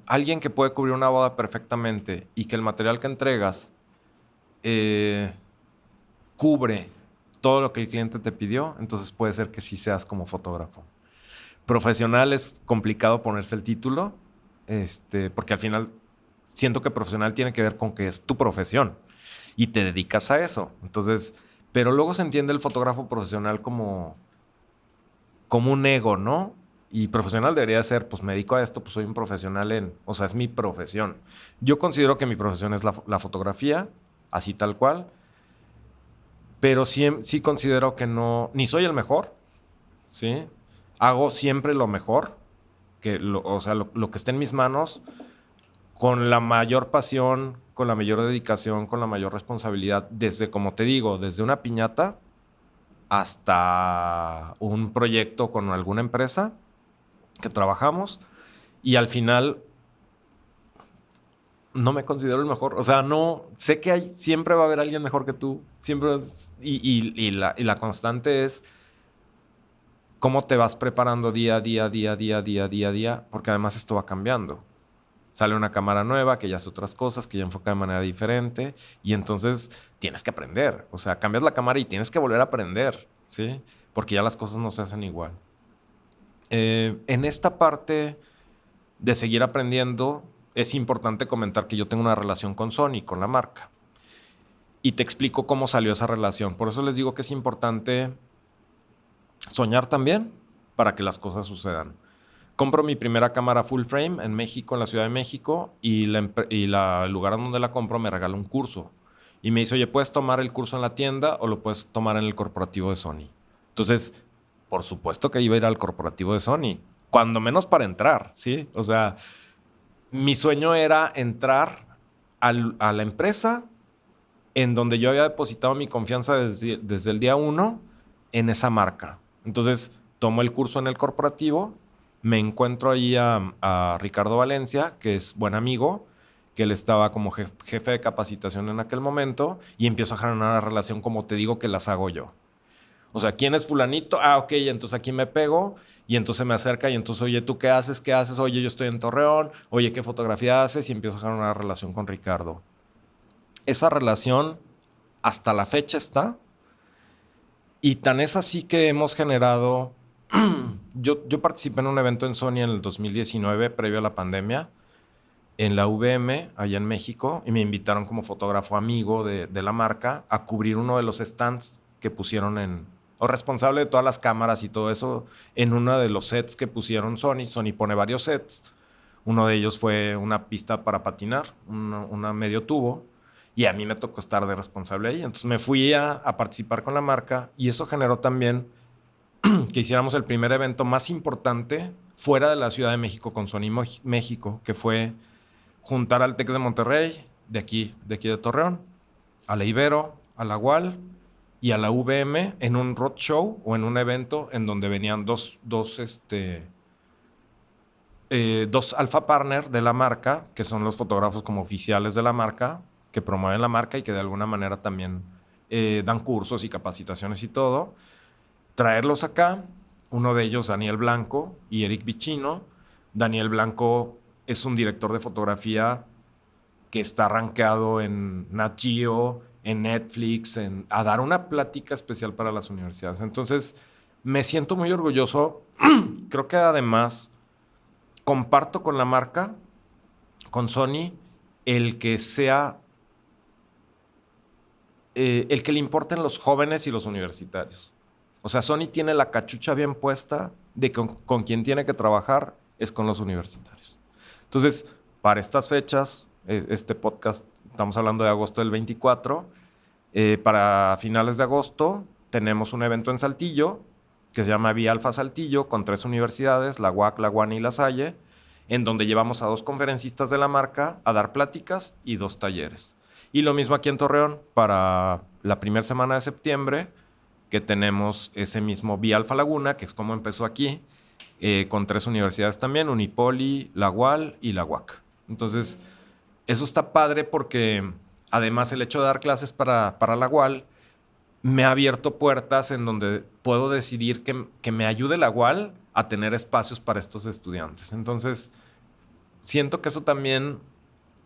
alguien que puede cubrir una boda perfectamente y que el material que entregas cubre todo lo que el cliente te pidió, entonces puede ser que sí seas como fotógrafo. Profesional es complicado ponerse el título, porque al final siento que profesional tiene que ver con que es tu profesión y te dedicas a eso. Entonces, pero luego se entiende el fotógrafo profesional como un ego, ¿no? Y profesional debería ser, pues me dedico a esto, pues soy un profesional o sea, es mi profesión. Yo considero que mi profesión es la fotografía, así tal cual, pero sí considero que no, ni soy el mejor, ¿sí? Hago siempre lo mejor, o sea, lo que esté en mis manos, con la mayor pasión, con la mayor dedicación, con la mayor responsabilidad, desde, como te digo, desde una piñata hasta un proyecto con alguna empresa que trabajamos, y al final no me considero el mejor. O sea, no, sé que siempre va a haber alguien mejor que tú, siempre y la constante es cómo te vas preparando día a día, porque además esto va cambiando. Sale una cámara nueva que ya hace otras cosas, que ya enfoca de manera diferente, y entonces tienes que aprender. O sea, cambias la cámara y tienes que volver a aprender, ¿sí? Porque ya las cosas no se hacen igual. En esta parte de seguir aprendiendo, es importante comentar que yo tengo una relación con Sony, con la marca. Y te explico cómo salió esa relación. Por eso les digo que es importante soñar también para que las cosas sucedan. Compro mi primera cámara full frame en México, en la Ciudad de México, y el lugar donde la compro me regala un curso. Y me dice, oye, ¿puedes tomar el curso en la tienda o lo puedes tomar en el corporativo de Sony? Entonces, por supuesto que iba a ir al corporativo de Sony, cuando menos para entrar, ¿sí? O sea, mi sueño era entrar a la empresa en donde yo había depositado mi confianza desde el día 1 en esa marca. Entonces, tomo el curso en el corporativo, me encuentro ahí a Ricardo Valencia, que es buen amigo, que él estaba como jefe de capacitación en aquel momento, y empiezo a generar una relación, como te digo, que las hago yo. O sea, ¿quién es fulanito? Ah, ok, entonces aquí me pego, y entonces me acerca, y entonces, oye, ¿tú qué haces? ¿Qué haces? Oye, yo estoy en Torreón. Oye, ¿qué fotografía haces? Y empiezo a generar una relación con Ricardo. Esa relación hasta la fecha está, y tan es así que hemos generado... Yo participé en un evento en Sony en el 2019, previo a la pandemia, en la UVM, allá en México, y me invitaron como fotógrafo amigo de la marca a cubrir uno de los stands que pusieron o responsable de todas las cámaras y todo eso, en uno de los sets que pusieron Sony. Sony pone varios sets. Uno de ellos fue una pista para patinar, una medio tubo, y a mí me tocó estar de responsable ahí. Entonces me fui a participar con la marca, y eso generó también que hiciéramos el primer evento más importante fuera de la Ciudad de México con Sony México, que fue juntar al TEC de Monterrey, de aquí de Torreón, a la Ibero, a la UAL y a la UVM en un roadshow o en un evento en donde venían dos alfa partner de la marca, que son los fotógrafos como oficiales de la marca, que promueven la marca y que de alguna manera también dan cursos y capacitaciones y todo. Traerlos acá, uno de ellos Daniel Blanco y Eric Vicino. Daniel Blanco es un director de fotografía que está rankeado en Nat Geo, en Netflix, a dar una plática especial para las universidades. Entonces, me siento muy orgulloso. Creo que además comparto con la marca, con Sony, el que le importen los jóvenes y los universitarios. O sea, Sony tiene la cachucha bien puesta de que con quien tiene que trabajar es con los universitarios. Entonces, para estas fechas, este podcast, estamos hablando de agosto del 24, para finales de agosto tenemos un evento en Saltillo que se llama Vía Alfa Saltillo, con 3 universidades, la UAC, la UAN y la Salle, en donde llevamos a 2 conferencistas de la marca a dar pláticas y 2 talleres. Y lo mismo aquí en Torreón, para la primera semana de septiembre, que tenemos ese mismo Vía Alfa Laguna, que es como empezó aquí, con 3 universidades también, Unipoli, la UAL y la UAC. Entonces, eso está padre porque además el hecho de dar clases para la UAL me ha abierto puertas en donde puedo decidir que me ayude la UAL a tener espacios para estos estudiantes. Entonces, siento que eso también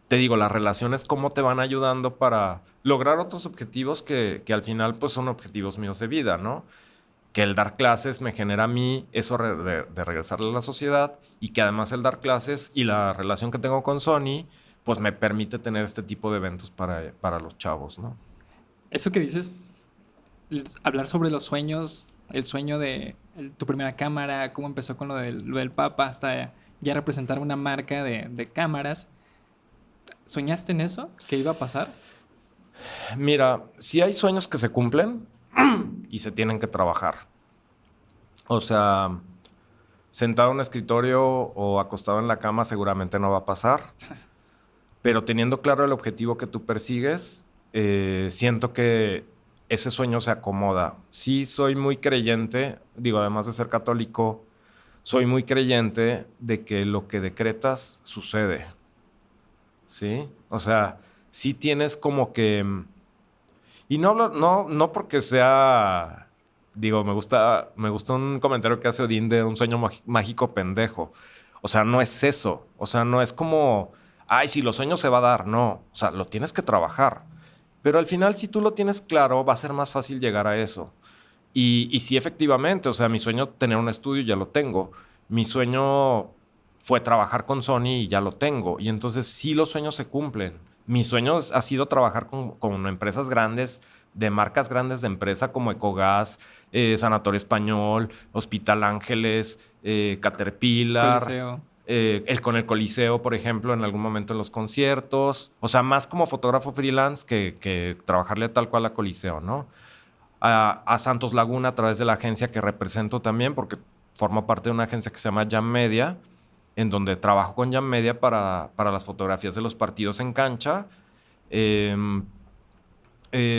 te digo, las relaciones cómo te van ayudando para lograr otros objetivos que al final pues son objetivos míos de vida, ¿no? Que el dar clases me genera a mí eso de regresarle a la sociedad y que además el dar clases y la relación que tengo con Sony pues me permite tener este tipo de eventos para los chavos, ¿no? Eso que dices, hablar sobre los sueños, el sueño de tu primera cámara, cómo empezó con lo del Papa, hasta ya representar una marca de cámaras. ¿Soñaste en eso? ¿Qué iba a pasar? Mira, sí hay sueños que se cumplen y se tienen que trabajar. O sea, sentado en un escritorio o acostado en la cama seguramente no va a pasar, pero teniendo claro el objetivo que tú persigues, siento que ese sueño se acomoda. Sí, soy muy creyente, digo, además de ser católico, soy muy creyente de que lo que decretas sucede, ¿sí? O sea, sí tienes como que... Y no porque sea... Digo, me gusta un comentario que hace Odín de un sueño mágico pendejo. O sea, no es eso. O sea, no es como, ay, si los sueños se va a dar. No. O sea, lo tienes que trabajar. Pero al final, si tú lo tienes claro, va a ser más fácil llegar a eso. Y sí, efectivamente, o sea, mi sueño tener un estudio ya lo tengo. Mi sueño fue trabajar con Sony y ya lo tengo. Y entonces sí los sueños se cumplen. Mi sueño ha sido trabajar con empresas grandes, de marcas grandes de empresa como Ecogas, Sanatorio Español, Hospital Ángeles, Caterpillar, Coliseo. con el Coliseo, por ejemplo, en algún momento en los conciertos. O sea, más como fotógrafo freelance que trabajarle tal cual a Coliseo, ¿no? A Santos Laguna a través de la agencia que represento también, porque formo parte de una agencia que se llama Jam Media, en donde trabajo con Jam Media para las fotografías de los partidos en cancha.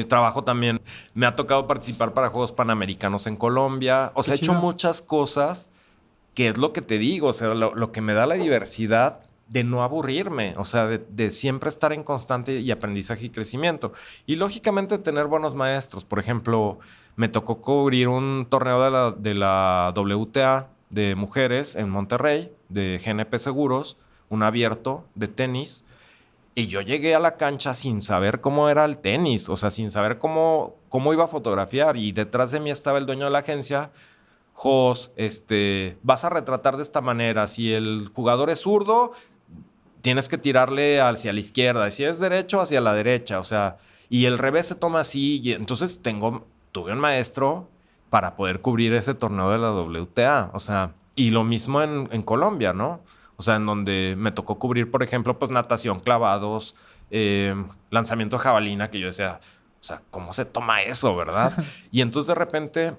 Trabajo también, me ha tocado participar para Juegos Panamericanos en Colombia. O Qué sea, he hecho chido. muchas cosas que es lo que te digo, o sea, lo que me da la diversidad de no aburrirme, o sea, de siempre estar en constante y aprendizaje y crecimiento. Y lógicamente tener buenos maestros. Por ejemplo, me tocó cubrir un torneo de la WTA de mujeres en Monterrey, de GNP Seguros, un abierto de tenis. Y yo llegué a la cancha sin saber cómo era el tenis, o sea, sin saber cómo iba a fotografiar. Y detrás de mí estaba el dueño de la agencia. Jos, vas a retratar de esta manera. Si el jugador es zurdo, tienes que tirarle hacia la izquierda. Y si es derecho, hacia la derecha. O sea, y el revés se toma así. Y entonces tuve un maestro para poder cubrir ese torneo de la WTA. O sea, y lo mismo en Colombia, ¿no? O sea, en donde me tocó cubrir, por ejemplo, pues natación, clavados, lanzamiento de jabalina, que yo decía, o sea, ¿cómo se toma eso, verdad? Y entonces de repente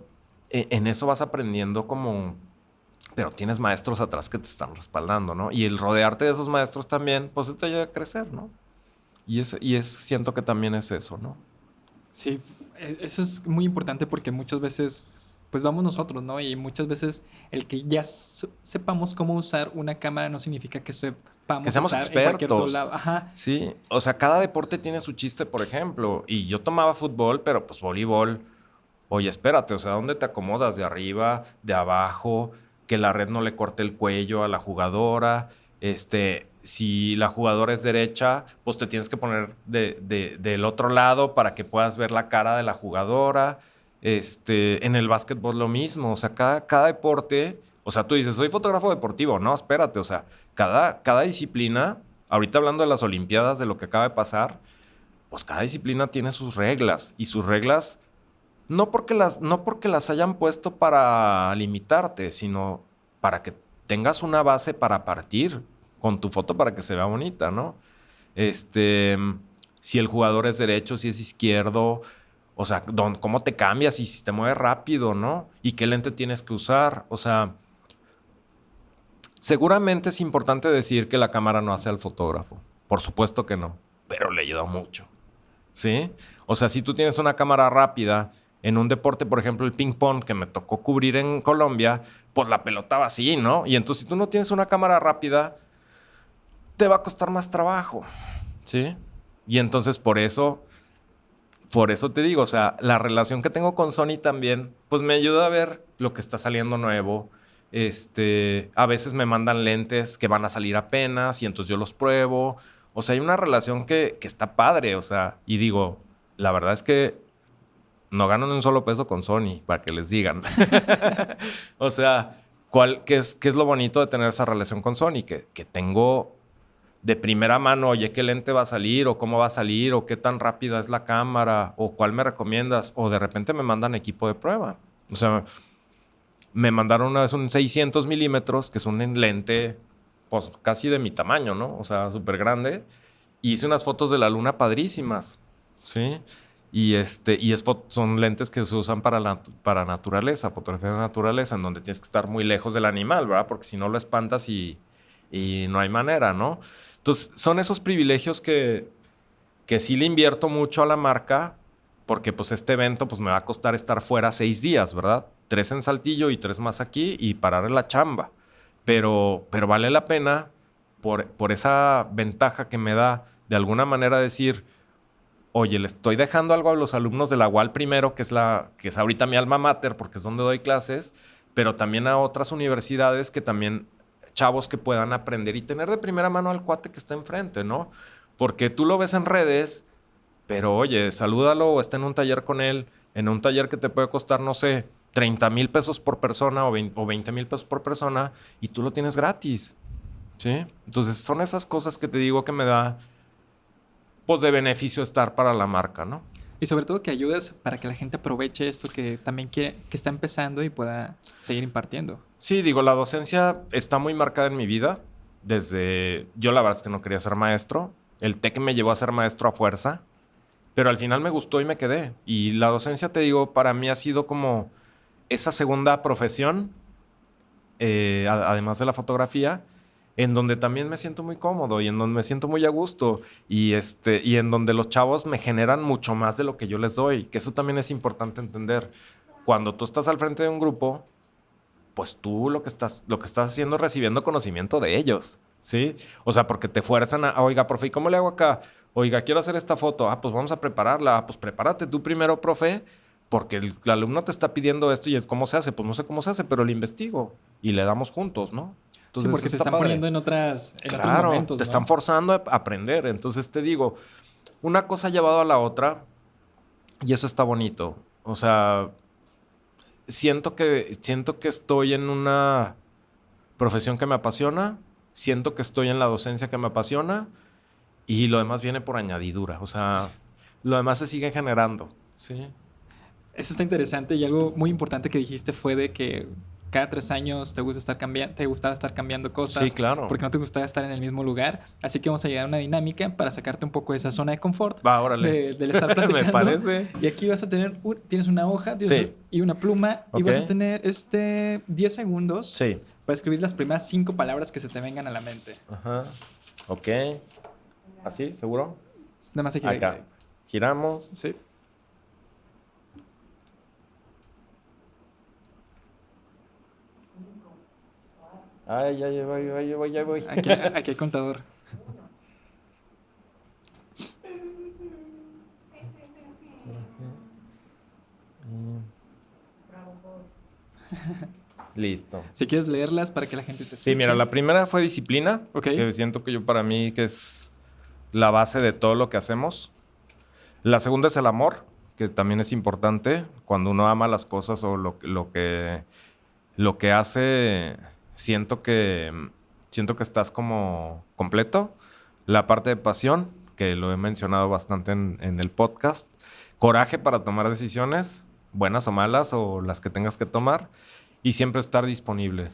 en eso vas aprendiendo como, pero tienes maestros atrás que te están respaldando, ¿no? Y el rodearte de esos maestros también, pues te ayuda a crecer, ¿no? Siento que también es eso, ¿no? Sí, eso es muy importante porque muchas veces, pues vamos nosotros, ¿no? Y muchas veces el que ya sepamos cómo usar una cámara no significa que Que sepamos seamos estar en cualquier otro expertos. lado. Ajá. Sí, o sea, cada deporte tiene su chiste, por ejemplo. Y yo tomaba fútbol, pero pues voleibol. Oye, espérate, o sea, ¿dónde te acomodas? ¿De arriba? ¿De abajo? Que la red no le corte el cuello a la jugadora. Si la jugadora es derecha, pues te tienes que poner del otro lado para que puedas ver la cara de la jugadora. En el básquetbol lo mismo. O sea, cada deporte, o sea, tú dices, soy fotógrafo deportivo. No, espérate, o sea, cada disciplina, ahorita hablando de las Olimpiadas, de lo que acaba de pasar, pues cada disciplina tiene sus reglas y sus reglas no porque las hayan puesto para limitarte, sino para que tengas una base para partir con tu foto para que se vea bonita, ¿no? Este, si el jugador es derecho, si es izquierdo, o sea, cómo te cambias y si te mueves rápido, ¿no? Y qué lente tienes que usar, o sea, seguramente es importante decir que la cámara no hace al fotógrafo. Por supuesto que no, pero le ayuda mucho. ¿Sí? O sea, si tú tienes una cámara rápida en un deporte, por ejemplo, el ping pong que me tocó cubrir en Colombia, pues la pelota va así, ¿no? Y entonces si tú no tienes una cámara rápida, te va a costar más trabajo, ¿sí? Y entonces por eso te digo, o sea, la relación que tengo con Sony también, pues me ayuda a ver lo que está saliendo nuevo. A veces me mandan lentes que van a salir apenas y entonces yo los pruebo. O sea, hay una relación que está padre, o sea, y digo, la verdad es que no gano ni un solo peso con Sony, para que les digan. O sea, qué es lo bonito de tener esa relación con Sony? Que tengo de primera mano, oye, ¿qué lente va a salir? ¿O cómo va a salir? ¿O qué tan rápida es la cámara? ¿O cuál me recomiendas? O de repente me mandan equipo de prueba. O sea, me mandaron una vez un 600 milímetros, que es un lente pues casi de mi tamaño, ¿no? O sea, súper grande. Y hice unas fotos de la luna padrísimas, ¿sí? Son lentes que se usan para naturaleza, fotografía de naturaleza, en donde tienes que estar muy lejos del animal, ¿verdad? Porque si no lo espantas y no hay manera, ¿no? Entonces, son esos privilegios que sí le invierto mucho a la marca, porque pues este evento pues me va a costar estar fuera 6 días, ¿verdad? 3 en Saltillo y 3 más aquí y parar en la chamba. Pero vale la pena por esa ventaja que me da de alguna manera decir, oye, le estoy dejando algo a los alumnos de la UAL primero, que es ahorita mi alma mater, porque es donde doy clases, pero también a otras universidades que también, chavos que puedan aprender y tener de primera mano al cuate que está enfrente, ¿no? Porque tú lo ves en redes, pero oye, salúdalo o está en un taller con él, en un taller que te puede costar, no sé, 30,000 pesos por persona o 20,000 pesos por persona y tú lo tienes gratis, ¿sí? Entonces son esas cosas que te digo que me da, pues, de beneficio estar para la marca, ¿no? Y sobre todo que ayudes para que la gente aproveche esto que también quiere, que está empezando y pueda seguir impartiendo. Sí, digo, la docencia está muy marcada en mi vida. Yo la verdad es que no quería ser maestro. El TEC me llevó a ser maestro a fuerza, pero al final me gustó y me quedé. Y la docencia, te digo, para mí ha sido como esa segunda profesión, además de la fotografía, en donde también me siento muy cómodo y en donde me siento muy a gusto y en donde los chavos me generan mucho más de lo que yo les doy, que eso también es importante entender. Cuando tú estás al frente de un grupo, pues tú lo que estás haciendo es recibiendo conocimiento de ellos, ¿sí? O sea, porque te fuerzan oiga, profe, ¿y cómo le hago acá? Oiga, quiero hacer esta foto. Pues vamos a prepararla. Pues prepárate tú primero, profe, porque el alumno te está pidiendo esto y ¿cómo se hace? Pues no sé cómo se hace, pero lo investigo y le damos juntos, ¿no? Sí, Entonces, porque te está están padre. poniendo en otros Claro, momentos, te ¿no? están forzando a aprender. Entonces te digo, una cosa ha llevado a la otra y eso está bonito. O sea, siento que estoy en una profesión que me apasiona, siento que estoy en la docencia que me apasiona y lo demás viene por añadidura. O sea, lo demás se sigue generando, ¿sí? Eso está interesante y algo muy importante que dijiste fue de que cada 3 años te gustaba estar cambiando cosas. Sí, claro. Porque no te gustaba estar en el mismo lugar. Así que vamos a llegar a una dinámica para sacarte un poco de esa zona de confort. Va, órale. Del estar platicando. Me parece. Y aquí vas a tener, tienes una hoja Sí. y una pluma y Ok. vas a tener 10 segundos Sí. para escribir las primeras 5 palabras que se te vengan a la mente. Ajá. Ok. ¿Así? ¿Seguro? Nada más aquí. Acá. Giramos. Sí. Ay, ya voy. Aquí hay contador. Listo. Si quieres leerlas para que la gente te escuche. Sí, mira, la primera fue disciplina, Ok. que siento que para mí que es la base de todo lo que hacemos. La segunda es el amor, que también es importante. Cuando uno ama las cosas o lo que hace, siento que estás como completo. La parte de pasión, que lo he mencionado bastante en el podcast. Coraje para tomar decisiones, buenas o malas, o las que tengas que tomar. Y siempre estar disponible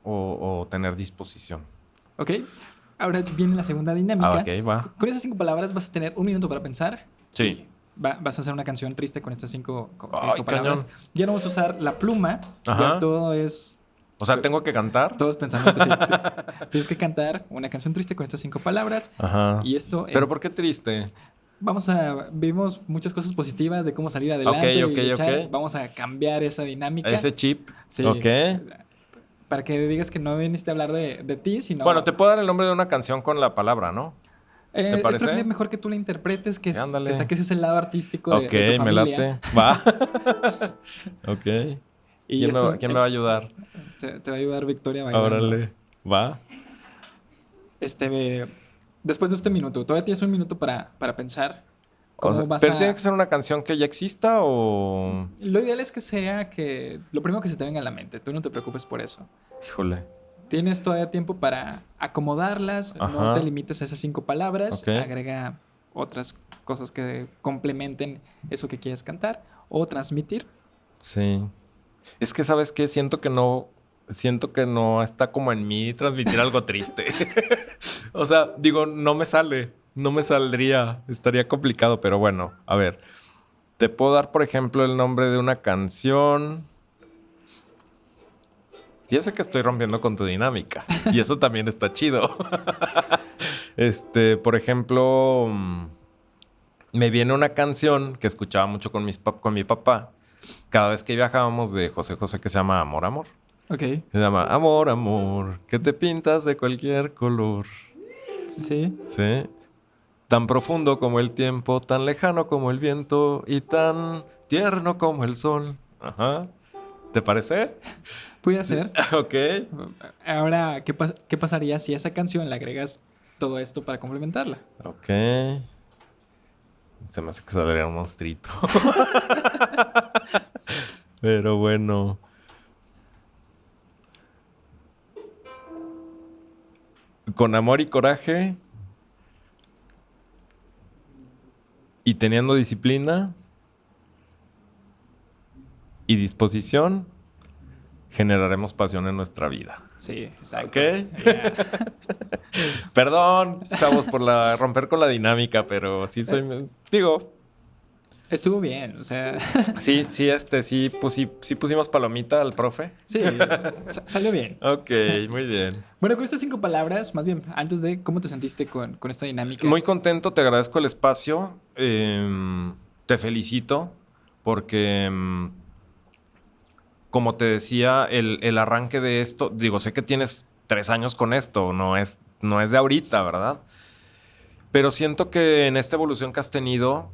o tener disposición. Ok. Ahora viene la segunda dinámica. Ok, va. Con esas 5 palabras vas a tener 1 minuto para pensar. Sí. Vas a hacer una canción triste con estas 5 Ay, palabras. cañón. Ya no vamos a usar la pluma. Ajá. Ya todo es O sea, ¿tengo que cantar? pensamientos. Sí. Tienes que cantar una canción triste con estas 5 palabras. Ajá. Y esto... ¿Pero por qué triste? Vimos muchas cosas positivas de cómo salir adelante. Ok. Vamos a cambiar esa dinámica. Ese chip. Sí. Ok. Para que digas que no viniste a hablar de ti, sino... Bueno, te puedo dar el nombre de una canción con la palabra, ¿no? ¿Te es parece? preferible mejor que tú la interpretes, que Ándale. saques ese lado artístico de tu Ok, me familia. late. Va. Ok. Y ¿Quién me va a ayudar? Te va a ayudar Victoria bailando. Órale. Va. después de este minuto, todavía tienes un minuto para pensar O sea, cómo vas ¿pero a... tiene que ser una canción que ya exista o...? Lo ideal es que sea que lo primero que se te venga a la mente, tú no te preocupes por eso. Híjole. Tienes todavía tiempo para acomodarlas, no Ajá. te limites a esas 5 palabras, Ok. agrega otras cosas que complementen eso que quieres cantar o transmitir. Sí. Es que, ¿sabes qué? Siento que no está como en mí transmitir algo triste. O sea, digo, no me sale. No me saldría. Estaría complicado, pero bueno, a ver. Te puedo dar, por ejemplo, el nombre de una canción. Ya sé que estoy rompiendo con tu dinámica. Y eso también está chido. Por ejemplo, me viene una canción que escuchaba mucho con mi papá. Cada vez que viajábamos de José José que se llama Amor, Amor. Ok, Se llama Amor, Amor, que te pintas de cualquier color. sí. ¿Sí? Tan profundo como el tiempo, tan lejano como el viento y tan tierno como el sol. Ajá. ¿Te parece? Puede ser. Ok. Ahora, ¿qué pasaría si a esa canción le agregas todo esto para complementarla? Ok. Se me hace que saldría un monstruito. Pero bueno. Con amor y coraje. Y teniendo disciplina. Y disposición. Generaremos pasión en nuestra vida. Sí, exacto. ¿Ok? Yeah. Perdón, chavos, por romper con la dinámica, pero sí soy... Digo, Estuvo bien, o sea, sí, sí pusimos palomita al profe. sí, salió bien. Ok, muy bien. Bueno, con estas 5 palabras, más bien, antes de cómo te sentiste con esta dinámica. Muy contento, te agradezco el espacio. Te felicito porque, como te decía, el arranque de esto, digo, sé que tienes 3 años con esto, no es de ahorita, ¿verdad? Pero siento que en esta evolución que has tenido,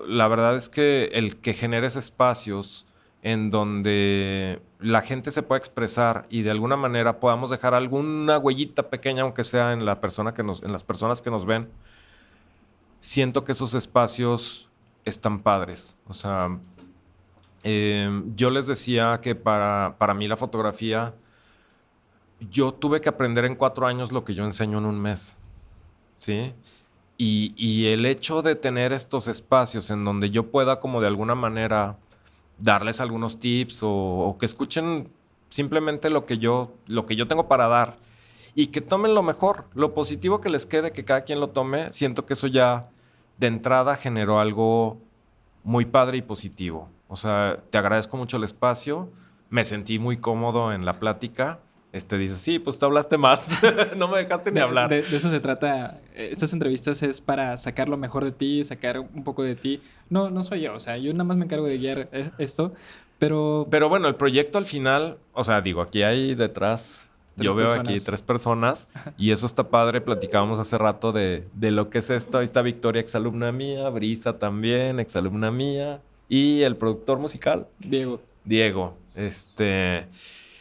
la verdad es que el que generes espacios en donde la gente se pueda expresar y de alguna manera podamos dejar alguna huellita pequeña, aunque sea en la persona en las personas que nos ven, siento que esos espacios están padres. O sea, yo les decía que para mí la fotografía, yo tuve que aprender en 4 años lo que yo enseño en un mes, ¿sí? Y el hecho de tener estos espacios en donde yo pueda como de alguna manera darles algunos tips o que escuchen simplemente lo que yo tengo para dar y que tomen lo mejor, lo positivo que les quede, que cada quien lo tome, siento que eso ya de entrada generó algo muy padre y positivo. O sea, te agradezco mucho el espacio, me sentí muy cómodo en la plática. Dices, sí, pues te hablaste más, no me dejaste ni hablar. De eso se trata. Estas entrevistas es para sacar lo mejor de ti, sacar un poco de ti. No soy yo, o sea, yo nada más me encargo de guiar esto, pero... Pero bueno, el proyecto al final, o sea, digo, aquí hay detrás, yo veo aquí 3 personas y eso está padre. Platicábamos hace rato de lo que es esto. Ahí está Victoria, exalumna mía, Brisa también, exalumna mía, y el productor musical, Diego.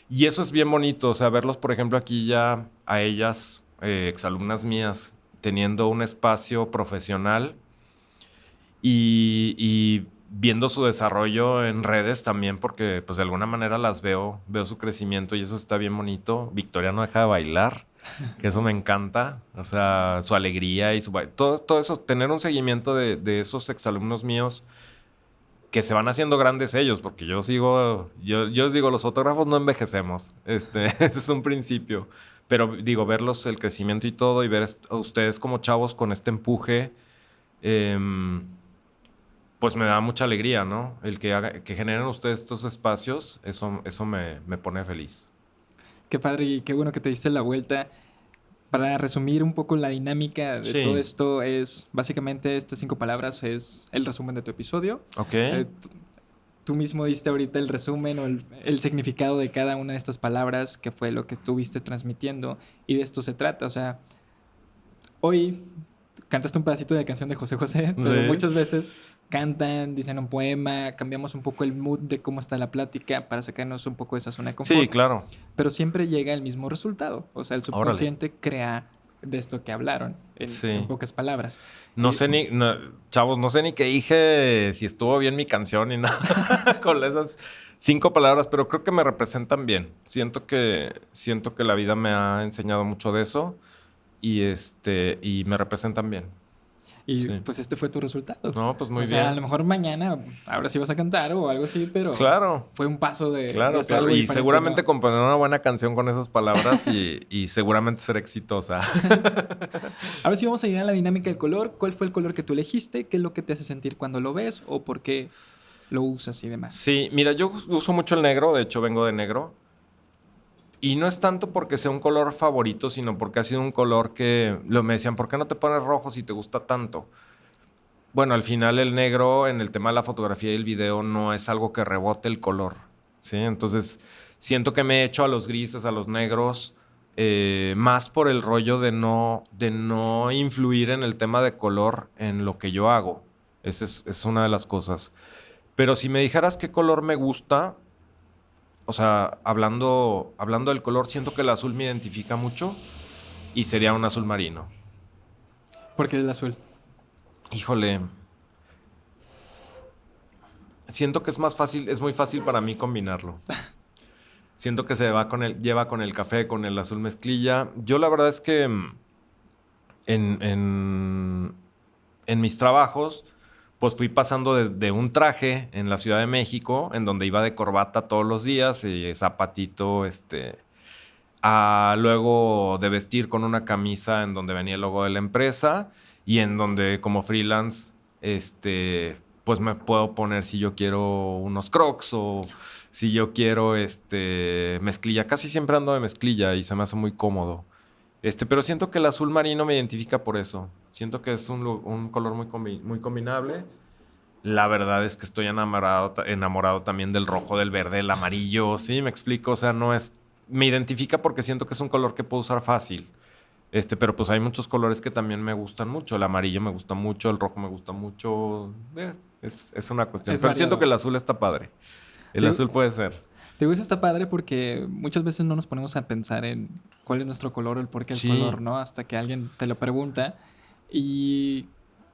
Y eso es bien bonito, o sea, verlos, por ejemplo, aquí ya a ellas, exalumnas mías, teniendo un espacio profesional y viendo su desarrollo en redes también, porque pues de alguna manera las veo su crecimiento y eso está bien bonito. Victoria no deja de bailar, que eso me encanta, o sea, su alegría y todo eso, tener un seguimiento de esos exalumnos míos que se van haciendo grandes ellos, porque yo les digo, los fotógrafos no envejecemos, ese es un principio, pero digo, verlos, el crecimiento y todo, y ver a ustedes como chavos con este empuje, pues me da mucha alegría, ¿no? El que generen ustedes estos espacios, eso me pone feliz. Qué padre y qué bueno que te diste la vuelta. Para resumir un poco la dinámica de todo esto, es básicamente estas 5 palabras es el resumen de tu episodio. Ok. Tú mismo diste ahorita el resumen o el significado de cada una de estas palabras, que fue lo que estuviste transmitiendo, y de esto se trata. O sea, hoy cantaste un pedacito de la canción de José José, pero muchas veces cantan, dicen un poema, cambiamos un poco el mood de cómo está la plática para sacarnos un poco de esa zona de confort. Sí, claro. Pero siempre llega el mismo resultado. O sea, el subconsciente crea de esto que hablaron, Sí. en pocas palabras. No sé ni, chavos, no sé ni qué dije, si estuvo bien mi canción ni nada con esas 5 palabras, pero creo que me representan bien. Siento que la vida me ha enseñado mucho de eso y me representan bien. Y Sí. pues este fue tu resultado. No, pues muy O sea, a lo bien. mejor mañana, ahora sí vas a cantar o algo así, pero Claro. fue un paso de Claro, hacer claro. algo Y diferente, seguramente ¿no? componer una buena canción con esas palabras y seguramente ser exitosa. Ahora sí vamos a llegar a la dinámica del color. ¿Cuál fue el color que tú elegiste? ¿Qué es lo que te hace sentir cuando lo ves? ¿O por qué lo usas y demás? Sí, mira, yo uso mucho el negro, de hecho vengo de negro. Y no es tanto porque sea un color favorito, sino porque ha sido un color que me decían, ¿por qué no te pones rojo si te gusta tanto? Bueno, al final el negro en el tema de la fotografía y el video no es algo que rebote el color, ¿sí? Entonces siento que me he hecho a los grises, a los negros, más por el rollo de no influir en el tema de color en lo que yo hago. Esa es una de las cosas. Pero si me dijeras qué color me gusta, o sea, hablando del color, siento que el azul me identifica mucho y sería un azul marino. Porque el azul. Híjole, siento que es más fácil, es muy fácil para mí combinarlo. Siento que lleva con el café, con el azul mezclilla. Yo la verdad es que en, en, en mis trabajos, pues fui pasando de un traje en la Ciudad de México, en donde iba de corbata todos los días y zapatito, a luego de vestir con una camisa en donde venía el logo de la empresa y en donde como freelance, pues me puedo poner si yo quiero unos Crocs o si yo quiero, mezclilla. Casi siempre ando de mezclilla y se me hace muy cómodo. Pero siento que el azul marino me identifica por eso. Siento que es un color muy combinable. La verdad es que estoy enamorado también del rojo, del verde, del amarillo. Sí, me explico. O sea, no es. Me identifica porque siento que es un color que puedo usar fácil. Pero pues hay muchos colores que también me gustan mucho. El amarillo me gusta mucho, el rojo me gusta mucho. Es una cuestión. Es Pero siento variado. que el azul está padre. El Te- azul puede ser. Te digo, eso está padre porque muchas veces no nos ponemos a pensar en cuál es nuestro color o el por qué el Sí, color, ¿no? Hasta que alguien te lo pregunta. Y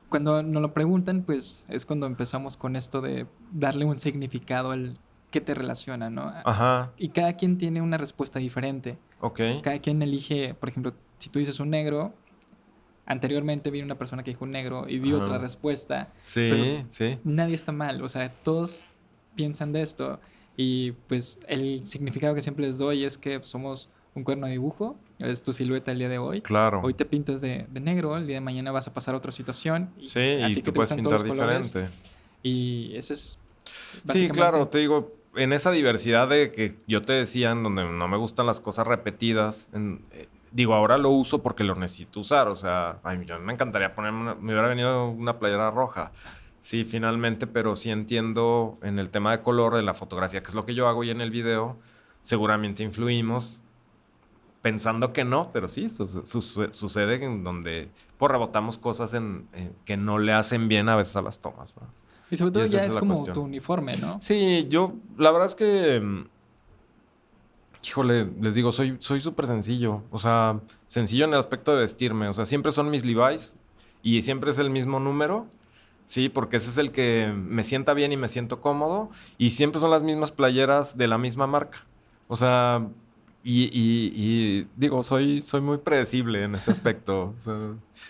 cuando nos lo preguntan, pues es cuando empezamos con esto de darle un significado al que te relaciona, ¿no? ajá, Y cada quien tiene una respuesta diferente. ok. Cada quien elige, por ejemplo, si tú dices un negro, anteriormente vi una persona que dijo un negro y dio otra Ajá. respuesta, pero Sí, sí. nadie está mal, o sea, todos piensan de esto y pues el significado que siempre les doy es que somos un cuerno de dibujo, es tu silueta el día de hoy. Claro. Hoy te pintas de negro, el día de mañana vas a pasar a otra situación Sí, y a y ti que tú te puedes gustan todos pintar los colores diferente. y ese es Sí, claro, básicamente... te digo, en esa diversidad de que yo te decía, en donde no me gustan las cosas repetidas, digo, ahora lo uso porque lo necesito usar, o sea, ay, yo me encantaría ponerme, me hubiera venido una playera roja, sí, finalmente, pero sí entiendo en el tema de color, de la fotografía, que es lo que yo hago y en el video, seguramente influimos, pensando que no, pero sí, sucede en donde, pues rebotamos cosas que no le hacen bien a veces a las tomas, ¿verdad? Y sobre Y todo esa ya es es la como tu cuestión. uniforme, ¿no? Sí, la verdad es que, híjole, les digo, soy súper sencillo. O sea, sencillo en el aspecto de vestirme. O sea, siempre son mis Levi's y siempre es el mismo número. Sí, porque ese es el que me sienta bien y me siento cómodo. Y siempre son las mismas playeras de la misma marca. O sea, digo, soy muy predecible en ese aspecto. O sea,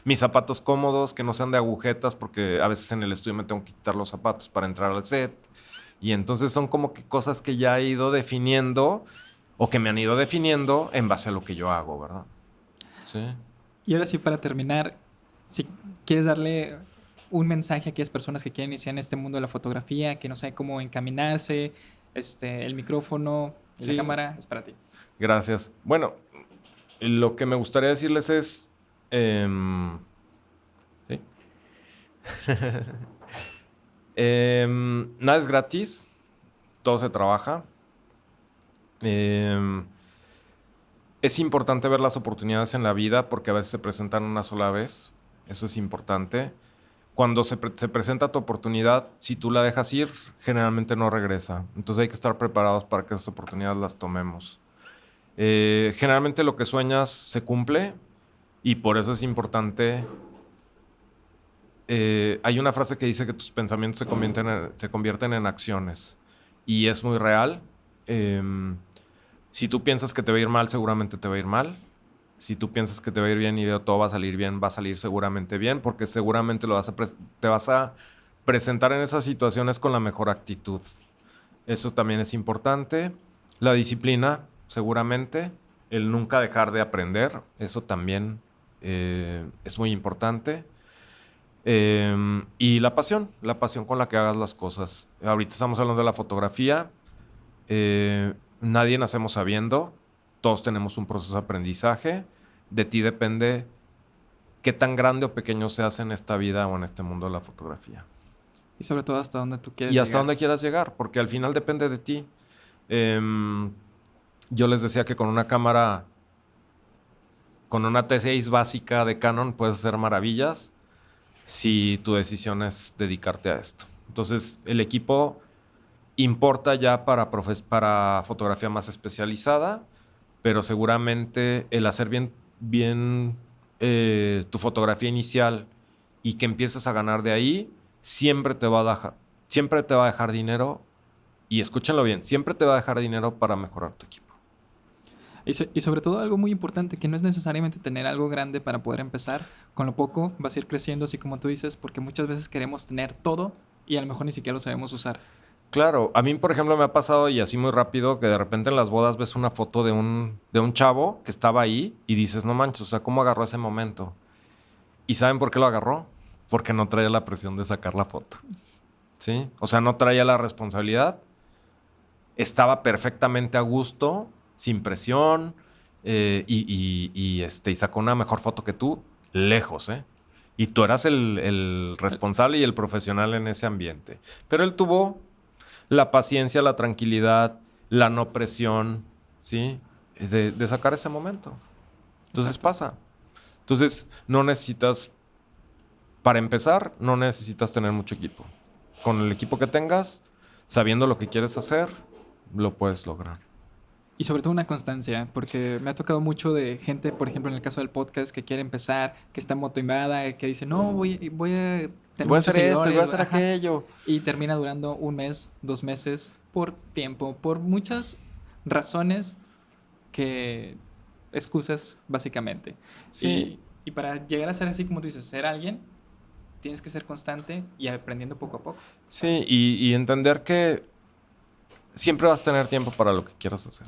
mis zapatos cómodos, que no sean de agujetas, porque a veces en el estudio me tengo que quitar los zapatos para entrar al set. Y entonces son como que cosas que ya he ido definiendo o que me han ido definiendo en base a lo que yo hago, ¿verdad? Sí. Y ahora sí, para terminar, si quieres darle un mensaje a aquellas personas que quieren iniciar en este mundo de la fotografía, que no saben cómo encaminarse, el micrófono y la Sí, cámara, es para ti. gracias. Bueno, lo que me gustaría decirles es... ¿sí? Nada es gratis, todo se trabaja. Em, es importante ver las oportunidades en la vida porque a veces se presentan una sola vez. Eso es importante. Cuando se presenta tu oportunidad, si tú la dejas ir, generalmente no regresa. Entonces hay que estar preparados para que esas oportunidades las tomemos. Generalmente lo que sueñas se cumple Y por eso es importante. Hay una frase que dice que tus pensamientos se convierten en acciones. Y es muy real. Si tú piensas que te va a ir mal, seguramente te va a ir mal. Si tú piensas que te va a ir bien y todo va a salir bien, va a salir seguramente bien, porque seguramente te vas a presentar en esas situaciones con la mejor actitud. Eso también es importante. La disciplina, seguramente. El nunca dejar de aprender, eso también es muy importante. Y la pasión con la que hagas las cosas. Ahorita estamos hablando de la fotografía. Nadie nacemos sabiendo. Todos tenemos un proceso de aprendizaje. De ti depende qué tan grande o pequeño seas en esta vida o en este mundo de la fotografía. Y sobre todo hasta dónde tú quieres Y llegar. hasta dónde quieras llegar, porque al final depende de ti. Yo les decía que con una cámara, con una T6 básica de Canon, puedes hacer maravillas si tu decisión es dedicarte a esto. Entonces, el equipo importa ya para fotografía más especializada, pero seguramente el hacer bien tu fotografía inicial y que empieces a ganar de ahí, siempre te va a dejar dinero. Y escúchenlo bien, siempre te va a dejar dinero para mejorar tu equipo. Y sobre todo algo muy importante, que no es necesariamente tener algo grande para poder empezar. Con lo poco vas a ir creciendo, así como tú dices, porque muchas veces queremos tener todo y a lo mejor ni siquiera lo sabemos usar. Claro, a mí, por ejemplo, me ha pasado, y así muy rápido, que de repente en las bodas ves una foto de un chavo que estaba ahí y dices, no manches, o sea, ¿cómo agarró ese momento? ¿Y saben por qué lo agarró? Porque no traía la presión de sacar la foto. ¿Sí? O sea, no traía la responsabilidad. Estaba perfectamente a gusto, sin presión, y sacó una mejor foto que tú, lejos, ¿eh? Y tú eras el responsable y el profesional en ese ambiente. Pero él tuvo la paciencia, la tranquilidad, la no presión, ¿sí? De sacar ese momento. Entonces pasa. Entonces, para empezar, no necesitas tener mucho equipo. Con el equipo que tengas, sabiendo lo que quieres hacer, lo puedes lograr. Y sobre todo una constancia, porque me ha tocado mucho de gente, por ejemplo, en el caso del podcast, que quiere empezar, que está motivada, que dice, no, voy a tener voy a muchos hacer esto, seguidores, voy a hacer aquello. y termina durando 1 mes, 2 meses, por tiempo, por muchas razones excusas, básicamente. Sí. Y para llegar a ser así, como tú dices, ser alguien, tienes que ser constante y aprendiendo poco a poco. Sí, y entender que siempre vas a tener tiempo para lo que quieras hacer.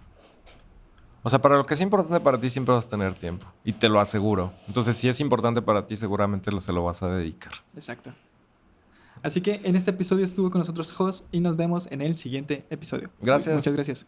O sea, para lo que es importante para ti siempre vas a tener tiempo. Y te lo aseguro. Entonces, si es importante para ti, seguramente se lo vas a dedicar. Exacto. Así que en este episodio estuvo con nosotros Jos y nos vemos en el siguiente episodio. Gracias. Muchas gracias.